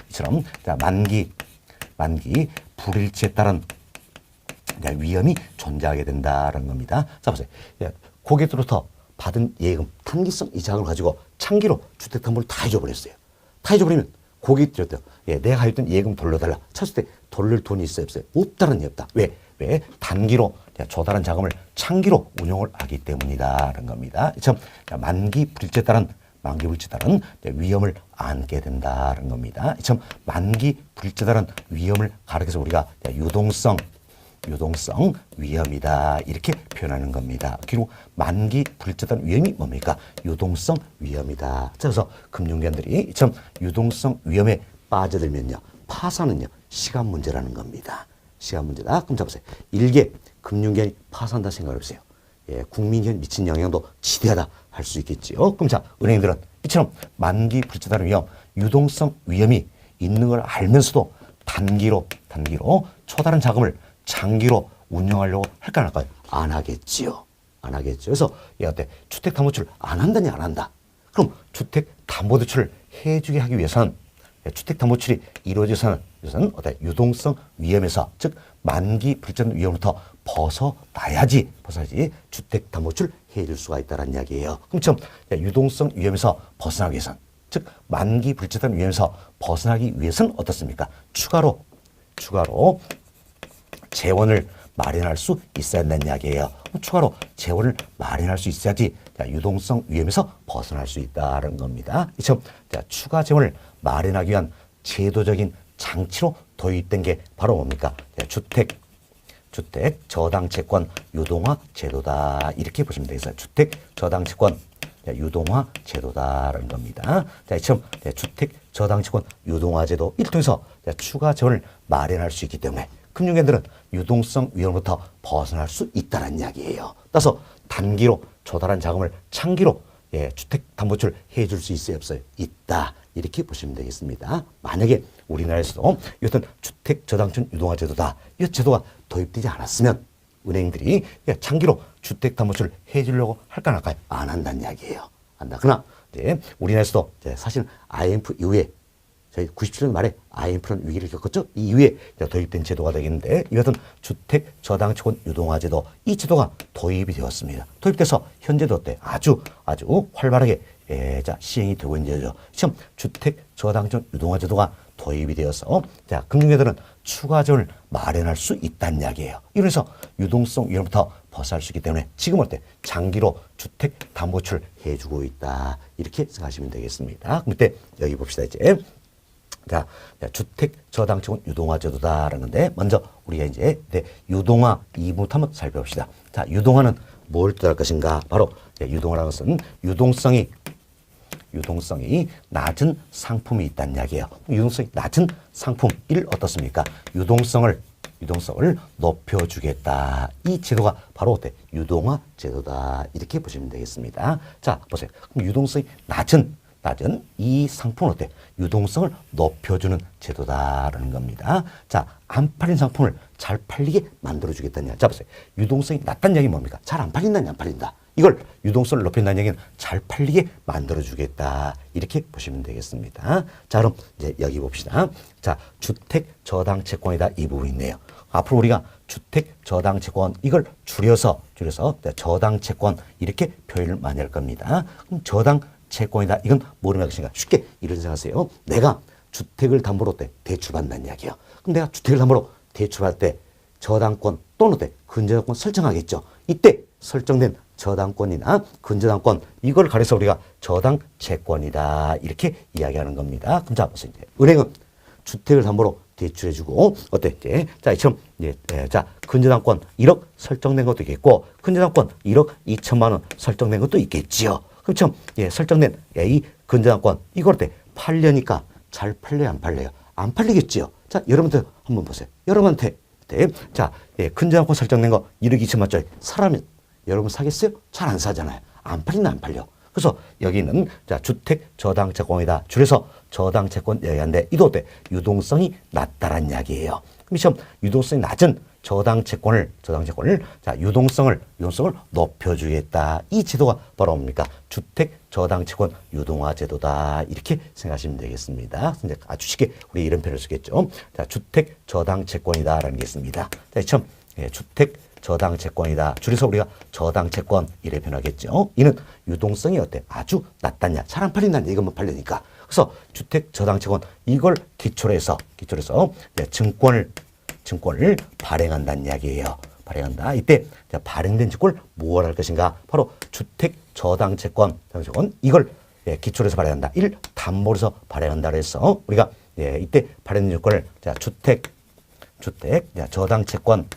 이처럼 자, 만기 불일치에 따른 위험이 존재하게 된다는 겁니다. 자, 보세요. 고객으로부터 받은 예금, 단기성 이 자금을 가지고 장기로 주택담보를 다 잊어버렸어요. 다 잊어버리면 고객들이 내가 가입된 예금 돌려달라. 찾을 때 돌릴 돈이 있어요, 없어요? 없다는 게 없다. 왜? 단기로 조달한 자금을 장기로 운용을 하기 때문이다라는 겁니다. 참 만기 불일치에 따른 위험을 안게 된다는 겁니다. 참 만기 불일치에 따른 위험을 가리켜서 우리가 유동성 위험이다 이렇게 표현하는 겁니다. 그리고 만기 불일치에 따른 위험이 뭡니까? 유동성 위험이다. 그래서 금융기관들이 참 유동성 위험에 빠져들면요, 파산은요 시간 문제라는 겁니다. 시간 문제다. 그럼 잡으세요. 일개 금융기관이 파산한다 생각해보세요. 국민기관에 미친 영향도 지대하다 할 수 있겠지요. 그럼 자, 은행들은 이처럼 만기 불일치에 따른 위험, 유동성 위험이 있는 걸 알면서도 단기로 초다른 자금을 장기로 운영하려고 할까 안 할까요? 안 하겠지요. 그래서 주택담보대출 안 한다니 안 한다. 그럼 주택담보대출을 해주게 하기 위해서는 주택담보대출이 이루어져서는 유동성 위험에서, 즉 만기 불일치 위험부터 벗어나야지 주택담보대출 해줄 수가 있다는 이야기예요. 그럼 유동성 위험에서 벗어나기 위해서는, 즉 만기 불일치 위험에서 벗어나기 위해서는 어떻습니까? 추가로 재원을 마련할 수 있어야 한다는 이야기예요. 추가로 재원을 마련할 수 있어야지 자, 유동성 위험에서 벗어날 수 있다는 겁니다. 이처럼 자, 추가 재원을 마련하기 위한 제도적인 장치로 도입된 게 바로 뭡니까? 자, 주택 저당 채권 유동화 제도다. 이렇게 보시면 되겠어요. 주택 저당 채권 유동화 제도다라는 겁니다. 자, 이처럼 주택 저당 채권 유동화 제도 이를 통해서 추가 재원을 마련할 수 있기 때문에 금융기관들은 유동성 위험으로부터 벗어날 수 있다는 이야기예요. 따라서 단기로 조달한 자금을 장기로 주택담보대출 해줄 수 있어요, 없어요? 있다. 이렇게 보시면 되겠습니다. 만약에 우리나라에서도 이것은 주택저당권 유동화 제도다. 이 제도가 도입되지 않았으면 은행들이 장기로 주택담보대출을 해주려고 할까 안 할까요? 안 한다는 이야기예요. 한다. 그러나 이제 우리나라에서도 이제 사실 IMF 이후에 저희 97년 말에 IMF는 위기를 겪었죠. 이 이후에 도입된 제도가 되겠는데 이것은 주택저당채권 유동화 제도 이 제도가 도입이 되었습니다. 도입돼서 현재도 어때? 아주 활발하게 시행이 되고 있는 제도죠. 지금 주택저당채권 유동화 제도가 도입이 되어서 자, 금융회들은 추가 재원을 마련할 수 있다는 이야기예요. 이래서 유동성 위험부터 벗어날 수 있기 때문에 지금 어때? 장기로 주택담보대출 해주고 있다. 이렇게 생각하시면 되겠습니다. 그때 여기 봅시다 이제. 자, 주택저당채권 유동화 제도다라는 건데 먼저 우리가 이제 유동화 2부터 한번 살펴봅시다. 자, 유동화는 뭘 뜻할 것인가? 바로 유동화라는 것은 유동성이 낮은 상품이 있다는 이야기예요. 유동성이 낮은 상품 1 어떻습니까? 유동성을 높여주겠다. 이 제도가 바로 어때? 유동화 제도다. 이렇게 보시면 되겠습니다. 자, 보세요. 그럼 유동성이 낮은 이 상품은 어때? 유동성을 높여주는 제도다라는 겁니다. 자, 안 팔린 상품을 잘 팔리게 만들어주겠다는 이야기. 자, 보세요. 유동성이 낮다는 얘기는 뭡니까? 잘 안 팔린다니 안 팔린다. 이걸 유동성을 높인다는 얘기는 잘 팔리게 만들어주겠다. 이렇게 보시면 되겠습니다. 자, 그럼 이제 여기 봅시다. 자, 주택저당채권이다. 이 부분이 있네요. 앞으로 우리가 주택저당채권 이걸 줄여서 저당채권 이렇게 표현을 많이 할 겁니다. 그럼 저당채권이다. 이건 뭐를 말 것인가? 쉽게 이런 생각하세요. 내가 주택을 담보로 대출받는다는 이야기예요. 그럼 내가 주택을 담보로 대출할 때 저당권 또는 근저당권 설정하겠죠. 이때 설정된 저당권이나 근저당권 이걸 가려서 우리가 저당채권이다 이렇게 이야기하는 겁니다. 그럼 자 보세요. 은행은 주택을 담보로 대출해주고 어때? 자 이처럼 자 근저당권 1억 설정된 것도 있겠고 근저당권 1억 2천만 원 설정된 것도 있겠지요. 그렇죠? 설정된 이 근저당권 이걸 때 팔려니까 잘 팔려요, 안 팔려요? 안 팔리겠지요. 자 여러분들 한번 보세요. 여러분한테 자 근저당권 설정된 거 1억 2천만짜리 사라면 여러분 사겠어요? 잘 안 사잖아요. 안 팔린다 안 팔려. 그래서 여기는 자 주택저당채권이다. 줄여서 저당채권 얘기하는데 이도 어때? 유동성이 낮다란 이야기예요. 그럼 시험 유동성이 낮은 저당채권을 자 유동성을 높여주겠다. 이 제도가 바로 뭡니까? 주택저당채권 유동화 제도다. 이렇게 생각하시면 되겠습니다. 이제 아주 쉽게 우리 이런 표현을 쓰겠죠. 자 주택저당채권이다라는 게 있습니다. 자 처음 주택저당채권이다. 줄여서 우리가 저당채권 이래 표현하겠죠. 이는 유동성이 어때? 아주 낮다냐. 잘 안 팔린다냐. 이것만 팔리니까. 그래서 주택저당채권 이걸 기초로 해서 증권을 발행한다는 이야기예요. 발행한다. 이때 발행된 증권을 무엇 할 것인가? 바로 주택저당채권 이걸 기초로 해서 발행한다. 이를 담보로 해서 발행한다 그래서 우리가 이때 발행된 증권을 저당채권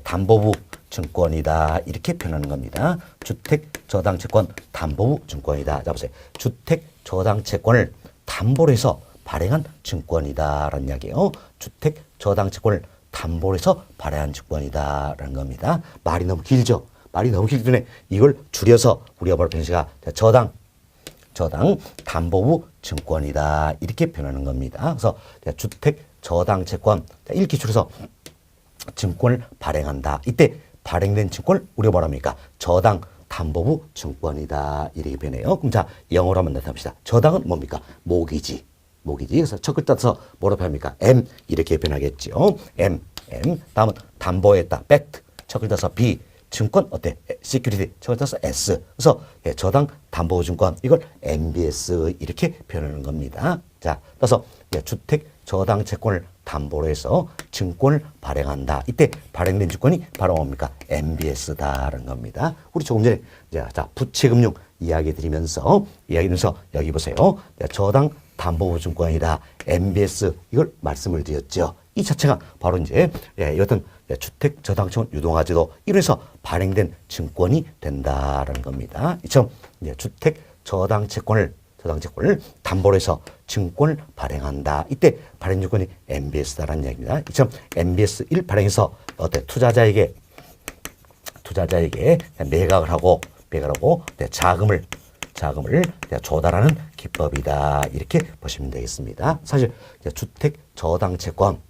담보부 증권이다. 이렇게 표현하는 겁니다. 주택저당채권 담보부 증권이다. 자 보세요. 주택저당채권을 담보로 해서 발행한 증권이다라는 이야기예요. 주택저당채권을 담보로 해서 발행한 증권이다라는 겁니다. 말이 너무 길죠? 말이 너무 길기 때문에 이걸 줄여서 우리가 바로 표현시가 저당 담보부 증권이다. 이렇게 표현하는 겁니다. 그래서 주택저당채권 이렇게 줄여서 증권을 발행한다. 이때 발행된 증권을 우리가 뭐라 합니까? 저당 담보부 증권이다. 이렇게 표현해요. 그럼 자 영어로 한번 나타납시다. 저당은 뭡니까? 모기지. 그래서 첫 글자 써서 뭐로 표현합니까? M 이렇게 표현하겠죠. M. 다음은 담보했다. backed. 첫 글자 써 B. 증권 어때? security. 첫 글자 써 S. 그래서 저당 담보부 증권 이걸 MBS 이렇게 표현하는 겁니다. 자, 따라서 주택 저당 채권을 담보로 해서 증권을 발행한다. 이때 발행된 증권이 바로 뭡니까? MBS다라는 겁니다. 우리 조금 전에 자 부채금융 이야기 드리면서 여기 보세요. 저당 담보보증권이다. MBS 이걸 말씀을 드렸죠. 이 자체가 바로 이제 어떤 주택 저당채권 유동화제도 이래서 발행된 증권이 된다라는 겁니다. 이처럼 주택 저당채권을 담보로 해서 증권을 발행한다. 이때 발행 증권이 MBS다라는 얘기입니다. 이처럼 MBS 1 발행해서 투자자에게 매각을 하고 자금을 조달하는 기법이다. 이렇게 보시면 되겠습니다. 사실 주택 저당채권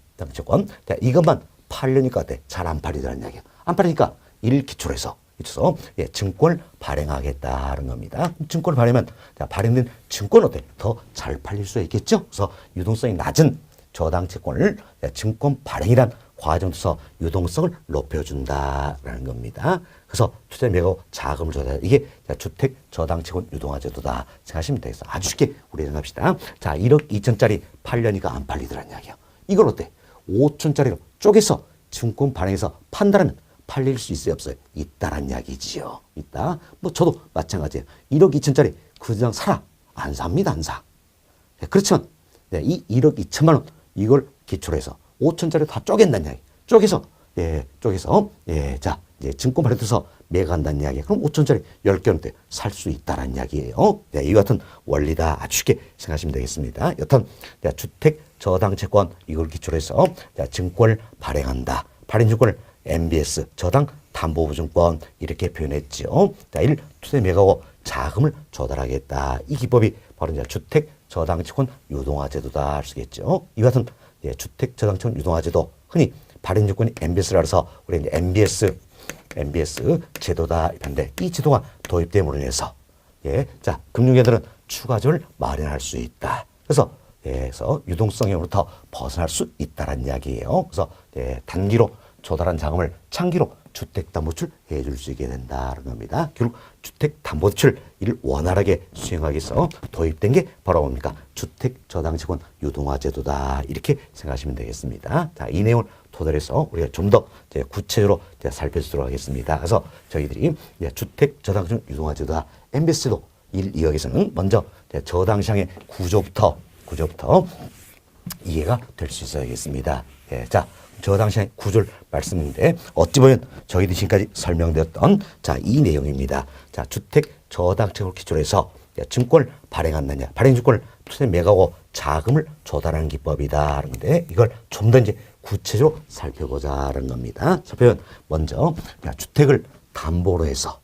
이것만 팔려니까 잘 안 팔리더라는 이야기예요. 안 팔리니까 이를 기초로 해서 증권을 발행하겠다는 겁니다. 증권을 발행하면 발행된 증권 더 잘 팔릴 수 있겠죠. 그래서 유동성이 낮은 저당채권을 증권 발행이란 과정에서 유동성을 높여준다라는 겁니다. 그래서 투자 매각 자금을 조달 이게 주택 저당채권 유동화제도다 생각하시면 되겠어요. 아주 쉽게 우리 생각합시다. 자 1억 2천짜리 팔려니까 안 팔리더라는 이야기예요. 이걸 5천짜리로 쪼개서 증권 발행해서 판다면 팔릴 수 있어요, 없어요? 있다란 이야기지요. 있다. 저도 마찬가지예요. 1억 2천짜리 그냥 사라. 안 삽니다, 안 사. 그렇지만 이 1억 2천만 원 이걸 기초로 해서 5천짜리 다 쪼갠다는 이야기. 쪼개서 증권 발행해서 매각한다는 이야기. 그럼 5천짜리 10개는 살 수 있다는 이야기예요. 이 같은 원리다. 아주 쉽게 생각하시면 되겠습니다. 여튼 주택 저당채권 이걸 기초로 해서 증권을 발행한다. 발행 증권을 MBS 저당 담보보증권 이렇게 표현했죠. 이를 투자 매각하고 자금을 조달하겠다. 이 기법이 바로 주택 저당채권 유동화제도다 할 수 있겠죠. 이 같은 주택 저당채권 유동화제도 흔히 발행 증권이 MBS라 해서 우리 이제 MBS 제도다 한데 이 제도가 도입됨으로 인해서 금융기관들은 추가적을 마련할 수 있다. 그래서 유동성으로부터 벗어날 수 있다는 이야기예요. 그래서 단기로 조달한 자금을 장기로 주택담보대출 해줄 수 있게 된다는 겁니다. 결국 주택담보대출 이를 원활하게 수행하기 위해서 도입된 게 바로 뭡니까? 주택저당채권 유동화제도다. 이렇게 생각하시면 되겠습니다. 자, 이 내용을 토대로 우리가 좀 더 구체적으로 살펴보도록 하겠습니다. 그래서 저희들이 주택저당채권 유동화제도다. MBS도 이 여기서는 먼저 저당시장의 구조부터 이해가 될 수 있어야겠습니다. 자, 저당시장의 구조를 말씀드리는데 어찌 보면 저희들이 지금까지 설명드렸던 이 내용입니다. 자, 주택 저당채권을 기초로 해서 증권을 발행한다냐, 발행 증권을 투자 매각하고 자금을 조달하는 기법이다. 하는데 이걸 좀 더 이제 구체적으로 살펴보자는 겁니다. 살펴보면 먼저 주택을 담보로 해서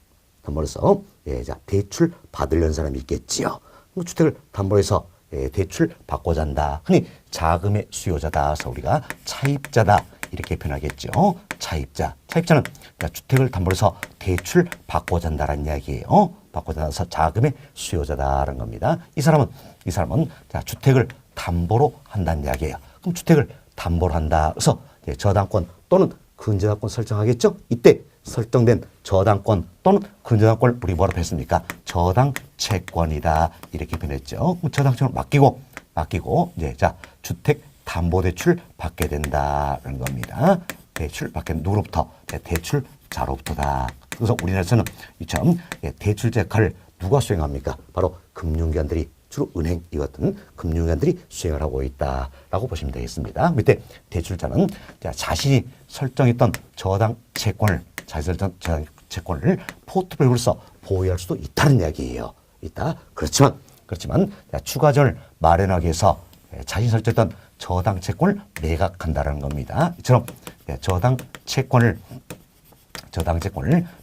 대출 받으려는 사람이 있겠지요. 주택을 담보로 해서 대출 받고자 한다. 흔히 자금의 수요자다. 그래서 우리가 차입자다. 이렇게 표현하겠죠. 차입자는 주택을 담보로 해서 대출 받고자 한다는 이야기예요. 받고자 해서 자금의 수요자다라는 겁니다. 이 사람은 주택을 담보로 한다는 이야기예요. 그럼 주택을 담보로 한다. 그래서 저당권 또는 근저당권 설정하겠죠. 이때 설정된 저당권 또는 근저당권을 우리 뭐라고 했습니까? 저당채권이다. 이렇게 표현했죠. 저당채권을 맡기고 주택 담보대출 받게 된다는 겁니다. 대출 받게 누구로부터? 대출자로부터다. 그래서 우리나라에서는 이처럼 대출자 역할을 누가 수행합니까? 바로 금융기관들이, 주로 은행 이 같은 금융기관들이 수행을 하고 있다라고 보시면 되겠습니다. 밑에 대출자는 자신이 설정했던 저당채권을 포트폴리오로서 보유할 수도 있다는 이야기예요. 그렇지만 추가전을 마련하기 위해서 자신이 설정했던 저당채권을 매각한다는 겁니다. 이처럼 저당채권을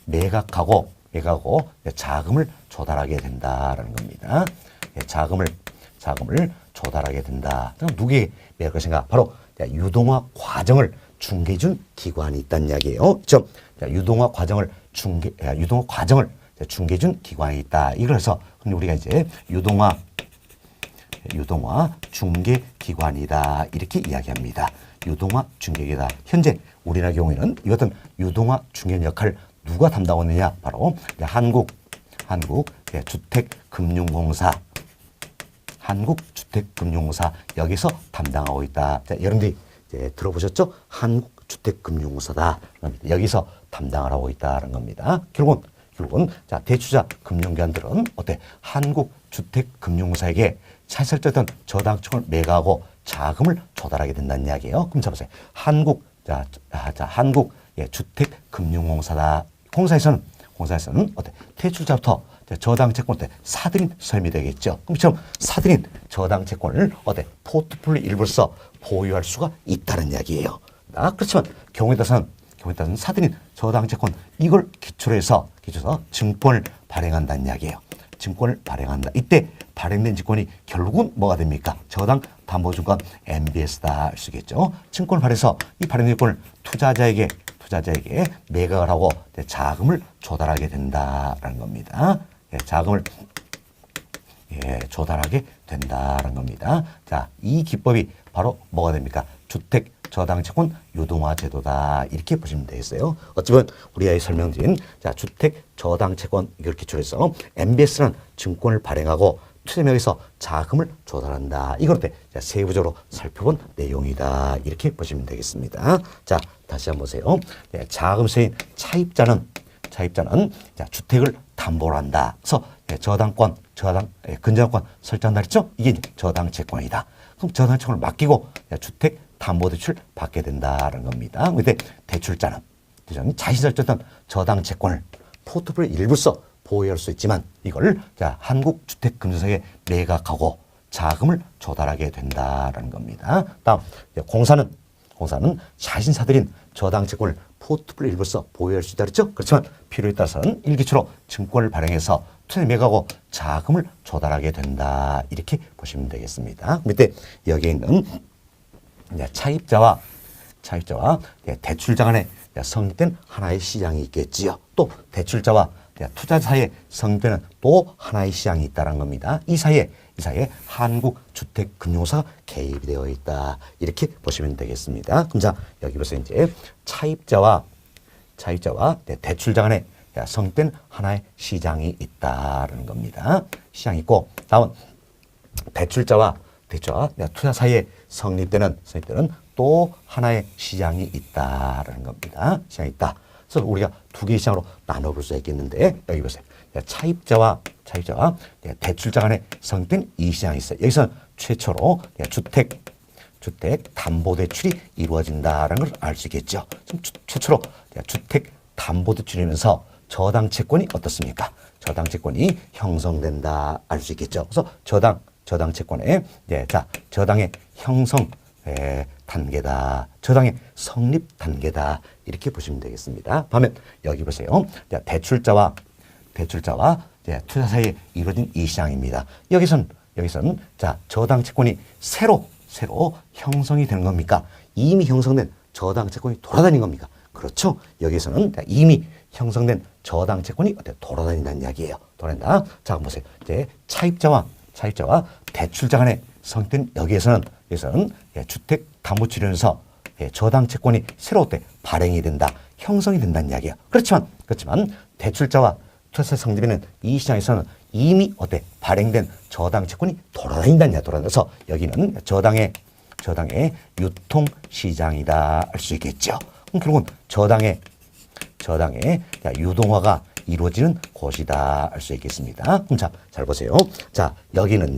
매각하고 자금을 조달하게 된다라는 겁니다. 자금을 조달하게 된다. 그럼 누구에게 매각할 것인가? 바로 유동화 과정을 중개해준 기관이 있다는 이야기예요. 유동화 과정을 중개해준 기관이 있다. 이걸 해서 우리가 이제 유동화 중개기관이다. 이렇게 이야기합니다. 유동화 중개기다. 현재 우리나라 경우에는 이 같은 유동화 중개 역할을 누가 담당하고 있느냐? 바로 한국주택금융공사 여기서 담당하고 있다. 자, 여러분들이 이제 들어보셨죠? 한국주택금융공사다. 여기서 담당을 하고 있다는 겁니다. 결국은 자, 대출자 금융기관들은 어때? 한국주택금융공사에게 차설됐던 저당층을 매각하고 자금을 조달하게 된다는 이야기예요. 그럼 잡으세요. 한국 예, 주택금융공사다. 공사에서는 어때? 대출자부터 저당채권 때 사들인 삶이 되겠죠. 그럼 사들인 저당채권을 어때? 포트폴리오 일부로서 보유할 수가 있다는 이야기예요. 그렇지만 경우에 따라서는 사들인 저당채권 이걸 기초로 해서 증권을 발행한다는 이야기예요. 증권을 발행한다. 이때 발행된 증권이 결국은 뭐가 됩니까? 저당 담보증권 MBS다 할 수 있겠죠. 증권을 발행해서 이 발행된 증권을 투자자에게 매각을 하고 자금을 조달하게 된다라는 겁니다. 자금을 조달하게 된다는 겁니다. 자, 이 기법이 바로 뭐가 됩니까? 주택 저당채권 유동화 제도다. 이렇게 보시면 되겠어요. 어찌보면 우리가 설명드린 주택 저당채권 이걸 기초로 해서 MBS라는 증권을 발행하고 투자명에서 자금을 조달한다. 이걸 세부적으로 살펴본 내용이다. 이렇게 보시면 되겠습니다. 자, 다시 한번 보세요. 자금세인 차입자는 주택을 담보로 한다. 그래서 근저당권 설정한다 했죠? 이게 저당채권이다. 그럼 저당채권을 맡기고 주택 담보대출 받게 된다는 겁니다. 근데 대출자는 자신이 설정했던 저당채권을 포트폴리오 일부서 보유할 수 있지만 이걸 한국주택금융공사에 매각하고 자금을 조달하게 된다는 겁니다. 다음 공사는 자신 사들인 저당채권을 포트폴리오 일부서 보유할 수 있다 그랬죠? 그렇지만 필요에 따라서는 일기초로 증권을 발행해서 투자 매각하고 자금을 조달하게 된다. 이렇게 보시면 되겠습니다. 밑에 여기에 있는 차입자와 대출자 간에 성립된 하나의 시장이 있겠지요. 또 대출자와 투자자 사이에 성립되는 또 하나의 시장이 있다는 겁니다. 이 사이에 한국주택금융공사가 개입이 되어 있다. 이렇게 보시면 되겠습니다. 그럼 자, 여기 보세요. 이제 차입자와 대출자 간에 성립된 하나의 시장이 있다는 겁니다. 시장이 있고, 다음 대출자와 투자 사이에 성립되는 또 하나의 시장이 있다는 겁니다. 시장이 있다. 그래서 우리가 두 개의 시장으로 나눠볼 수 있겠는데 여기 보세요. 차입자와 대출자 간에 성립된 이 시장이 있어요. 여기서 최초로 주택 담보대출이 이루어진다는 걸 알 수 있겠죠. 최초로 주택 담보대출이면서 저당채권이 어떻습니까? 저당채권이 형성된다 알 수 있겠죠. 그래서 저당채권의 저당의 형성 단계다. 저당의 성립 단계다. 이렇게 보시면 되겠습니다. 반면 여기 보세요. 대출자와 투자 사이에 이루어진 이 시장입니다. 여기선 저당채권이 새로 형성이 되는 겁니까? 이미 형성된 저당채권이 돌아다닌 겁니까? 그렇죠. 여기서는 이미 형성된 저당채권이 돌아다닌다는 이야기예요. 돌아다닌다. 자, 보세요. 이제 차입자와 대출자 간에 성립된 여기에서는 주택 담보치료에서 저당채권이 새로 발행이 된다, 형성이 된다는 이야기예요. 그렇지만 대출자와 투자사 성립에는 이 시장에서는 이미 발행된 저당채권이 돌아다닌다는 이야기야. 돌아다녀서 여기는 저당의 유통 시장이다 할 수 있겠죠. 그럼 결국은 저당의 유동화가 이루어지는 곳이다 할 수 있겠습니다. 그럼 잘 보세요. 자, 여기는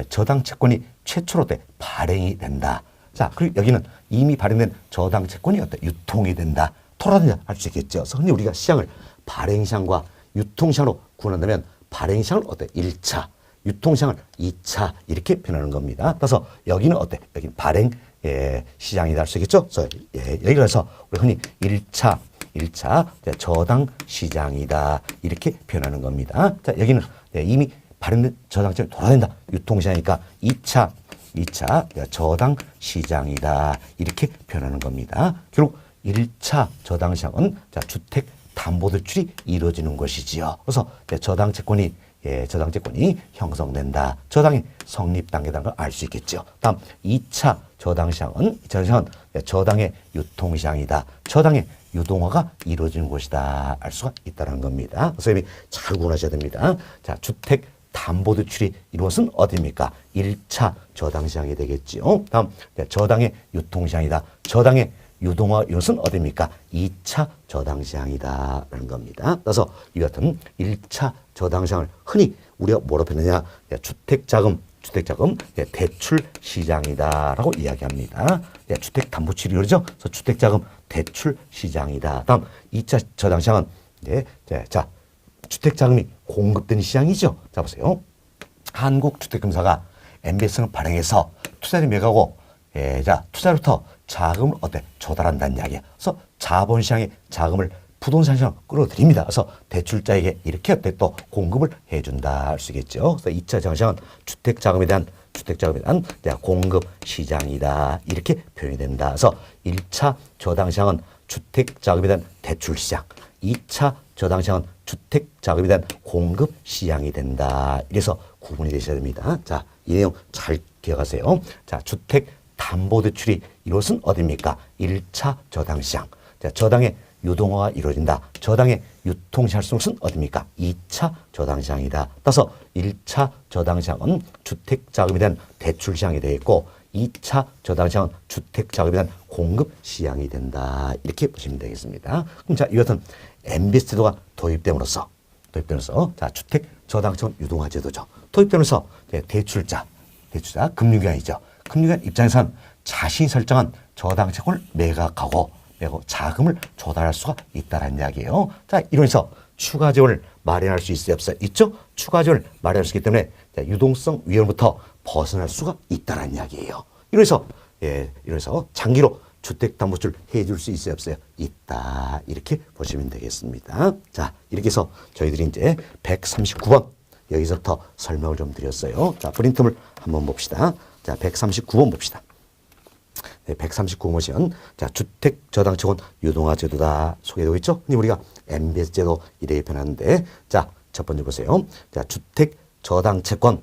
저당채권이 최초로 발행이 된다. 자, 그리고 여기는 이미 발행된 저당채권이 유통이 된다, 돌아다닌다 할 수 있겠죠. 그래서 흔히 우리가 시장을 발행시장과 유통시장으로 구분한다면 발행시장을 1차, 유통시장을 2차 이렇게 표현하는 겁니다. 그래서 여기는 여기는 발행 시장이다 할 수 있겠죠. 그래서 여기서 우리 흔히 1차 저당 시장이다 이렇게 표현하는 겁니다. 자, 여기는 이미 발행된 저당채권이 돌아다닌다, 유통시장이니까 2차 저당 시장이다 이렇게 표현하는 겁니다. 결국 1차 저당 시장은 주택 담보대출이 이루어지는 것이지요. 그래서 저당채권이 형성된다, 저당의 성립 단계라는 걸 알 수 있겠죠. 다음 2차 저당 시장은 저당의 유통 시장이다, 저당의 유동화가 이루어지는 곳이다 알 수가 있다는 겁니다. 그래서 잘 구분하셔야 됩니다. 자, 주택 담보대출이 이루어진 어디입니까? 1차 저당시장이 되겠지요. 다음 저당의 유통시장이다. 저당의 유동화 이것은 어디입니까? 2차 저당시장이다 라는 겁니다. 그래서 이 같은 1차 저당시장을 흔히 우리가 뭐로 표현하냐? 주택자금 대출 시장이다라고 이야기합니다. 주택담보대출이 그러죠. 그래서 주택자금 대출 시장이다. 다음 2차 저당시장은 자 주택자금이 공급되는 시장이죠. 자 보세요. 한국주택금사가 MBS를 발행해서 투자를 매각하고 자 투자로부터 자금을 조달한다는 이야기야. 그래서 자본시장의 자금을 부동산 시장 끌어들입니다. 그래서 대출자에게 이렇게 또 공급을 해준다 할 수 있겠죠. 그래서 2차 저당시장은 주택자금에 대한 공급 시장이다 이렇게 표현이 된다. 그래서 1차 저당시장은 주택자금에 대한 대출 시장, 2차 저당시장은 주택자금에 대한 공급 시장이 된다. 이래서 구분이 되셔야 됩니다. 자, 이 내용 잘 기억하세요. 자, 주택담보대출이 이것은 어디입니까? 1차 저당시장. 자, 저당의 유동화가 이루어진다. 저당의 유통시장은 어디입니까? 2차 저당시장이다. 따라서 1차 저당시장은 주택자금에 대한 대출시장이 되겠고 2차 저당시장은 주택자금에 대한 공급시장이 된다. 이렇게 보시면 되겠습니다. 그럼 자, 이것은 MBS 제도가 도입됨으로써 자, 주택저당청 유동화 제도죠. 도입됨으로써 대출자 금융기관이죠. 금융기관 입장에서는 자신이 설정한 저당채권을 매각하고 자금을 조달할 수가 있다는 이야기예요. 자, 이러면서 추가 재원을 마련할 수 있어요, 없어요? 있죠? 추가 재원을 마련할 수 있기 때문에 유동성 위험부터 벗어날 수가 있다는 이야기예요. 이러면서 장기로 주택담보대출 해줄 수 있어요, 없어요? 있다. 이렇게 보시면 되겠습니다. 자, 이렇게 해서 저희들이 이제 139번 여기서부터 설명을 좀 드렸어요. 자, 프린트물 한번 봅시다. 자, 139번 봅시다. 139번 보시면 자, 주택저당채권 유동화 제도다 소개되고 있죠. 근데 우리가 MBS 제도 이래 표현하는데 자, 첫 번째 보세요. 자, 주택저당채권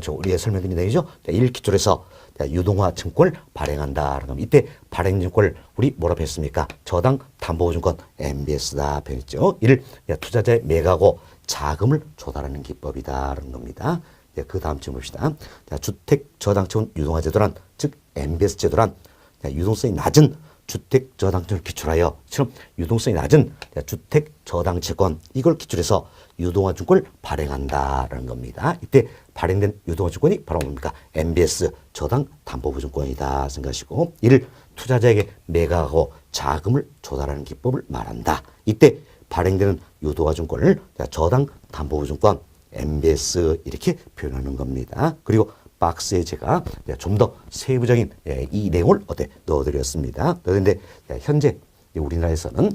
우리가 설명드린 내용이죠. 자, 이를 기초로 해서 유동화 증권을 발행한다. 그럼 이때 발행 증권을 우리 뭐라고 했습니까? 저당 담보증권 MBS다 표현했죠. 이를 투자자의 매각하고 자금을 조달하는 기법이다라는 겁니다. 그 다음 쯤 봅시다. 주택저당채권 유동화 제도란 즉 MBS 제도란 유동성이 낮은 주택저당채권을 기초하여 처럼 유동성이 낮은 주택저당채권 이걸 기초해서 유동화증권을 발행한다라는 겁니다. 이때 발행된 유동화증권이 바로 뭡니까? MBS 저당담보증권이다 생각하시고 이를 투자자에게 매각하고 자금을 조달하는 기법을 말한다. 이때 발행되는 유동화증권을 저당담보증권 MBS 이렇게 표현하는 겁니다. 그리고 박스에 제가 좀 더 세부적인 이 내용을 넣어드렸습니다. 그런데 현재 우리나라에서는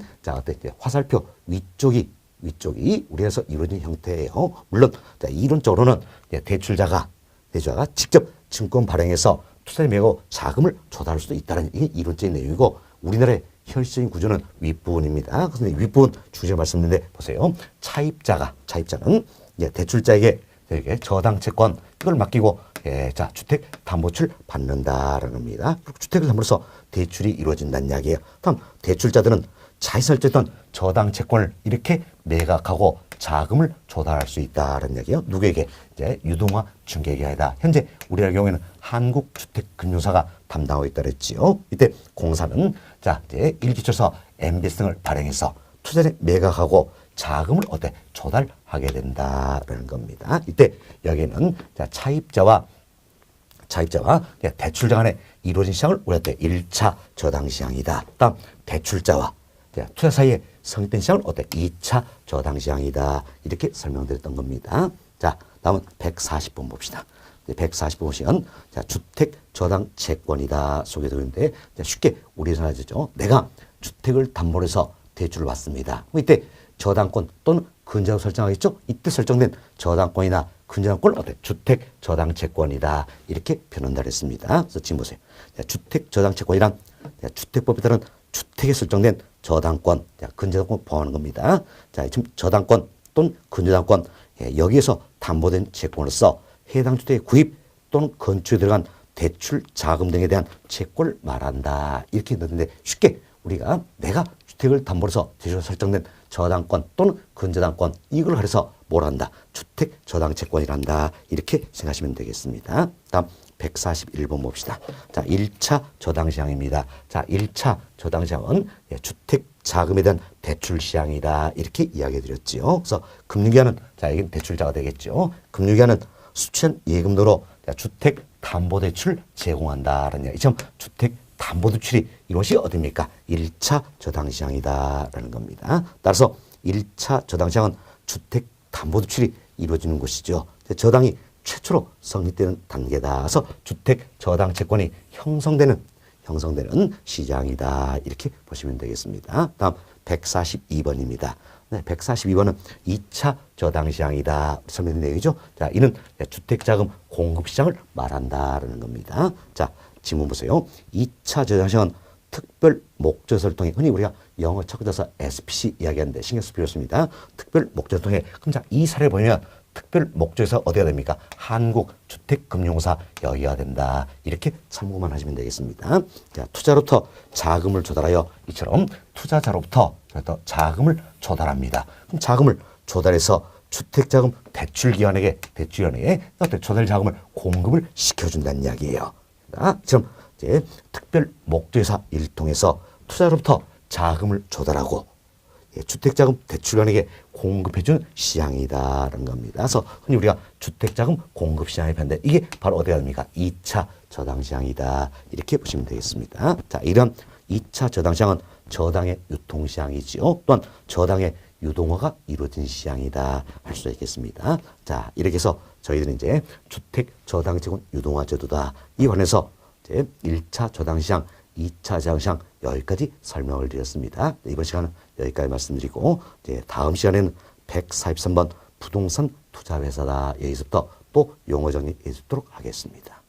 화살표 위쪽이 우리나라에서 이루어진 형태예요. 물론 이론적으로는 대출자가 직접 증권 발행해서 투자에 매고 자금을 조달할 수도 있다는 게 이론적인 내용이고 우리나라의 현실적인 구조는 윗부분입니다. 그래서 윗부분 주제 말씀드렸는데 보세요. 차입자는 대출자에게 저당채권 이걸 맡기고 주택담보대출 받는다라는 겁니다. 그리고 주택을 담보로서 대출이 이루어진다는 이야기예요. 다음 대출자들은 자신이 설정했던 저당채권을 이렇게 매각하고 자금을 조달할 수 있다라는 이야기예요. 누구에게? 유동화 중개기관이다. 현재 우리나라 경우에는 한국주택금융사가 담당하고 있다 그랬지요. 이때 공사는 이제 일기초서 MBS 등을 발행해서 투자를 매각하고 자금을 조달하게 된다라는 겁니다. 이때 여기는 차입자와 대출자 간에 이루어진 시장을 우리가 1차 저당시장이다. 다음 대출자와 투자 사이에 성립된 시장을 2차 저당시장이다. 이렇게 설명드렸던 겁니다. 자, 다음은 140번 봅시다. 140번 보시면 주택저당채권이다 소개되고 있는데 쉽게 우리에서 하죠. 내가 주택을 담보로 해서 대출을 받습니다. 이때 저당권 또는 근저당 설정하겠죠? 이때 설정된 저당권이나 근저당권을 주택저당채권이다. 이렇게 표현한다 그랬습니다. 그래서 지금 보세요. 주택저당채권이란 주택법에 따른 주택에 설정된 저당권, 근저당권 포함하는 겁니다. 자, 지금 저당권 또는 근저당권 여기에서 담보된 채권으로서 해당 주택의 구입 또는 건축에 들어간 대출 자금 등에 대한 채권을 말한다. 이렇게 넣는데 쉽게 우리가 내가 주택을 담보로 해서 대출로 설정된 저당권 또는 근저당권 이걸 가려서 뭘 한다? 주택 저당 채권이란다. 이렇게 생각하시면 되겠습니다. 다음 141번 봅시다. 자, 1차 저당 시장입니다. 자, 1차 저당 시장은 주택 자금에 대한 대출 시장이다. 이렇게 이야기해 드렸지요. 그래서 금융기관은 자, 이게 대출자가 되겠죠. 금융기관은 수취한 예금도로 주택 담보대출 제공한다라는 이야기죠. 주택 담보대출이 이것이 어디입니까? 1차 저당시장이다라는 겁니다. 따라서 1차 저당시장은 주택 담보대출이 이루어지는 곳이죠. 저당이 최초로 성립되는 단계다. 그래서 주택 저당 채권이 형성되는 시장이다. 이렇게 보시면 되겠습니다. 다음 142번입니다. 네, 142번은 2차 저당 시장이다. 설명된 내용이죠. 자, 이는 주택자금 공급 시장을 말한다라는 겁니다. 자, 지문 보세요. 2차 저당 시장은 특별 목적서를 통해 흔히 우리가 영어 척도서 SPC 이야기하는데 신경 쓸 필요 없습니다. 특별 목적을 통해 그럼 자, 이 사례를 보면 특별 목적에서 어디가 됩니까? 한국주택금융사 여기가 된다. 이렇게 참고만 하시면 되겠습니다. 자, 투자로부터 자금을 조달하여 이처럼 투자자로부터 자금을 조달합니다. 그럼 자금을 조달해서 주택자금 대출기관에게 조달 자금을 공급을 시켜준다는 이야기예요. 지금 이제 특별 목적사 일 통해서 투자로부터 자금을 조달하고 주택자금 대출관에게 공급해준 시장이다라는 겁니다. 그래서 흔히 우리가 주택자금 공급 시장에 봤는데 이게 바로 어디가 됩니까? 2차 저당시장이다. 이렇게 보시면 되겠습니다. 자, 이런 2차 저당시장은 저당의 유통시장이지요. 또한 저당의 유동화가 이루어진 시장이다 할 수 있겠습니다. 자, 이렇게 해서 저희들은 이제 주택 저당채권 유동화 제도다. 이 관해서 이제 1차 저당시장, 2차 저당시장 여기까지 설명을 드렸습니다. 이번 시간은 여기까지 말씀드리고 이제 다음 시간에는 143번 부동산 투자회사다. 여기서부터 또 용어 정리해 주도록 하겠습니다.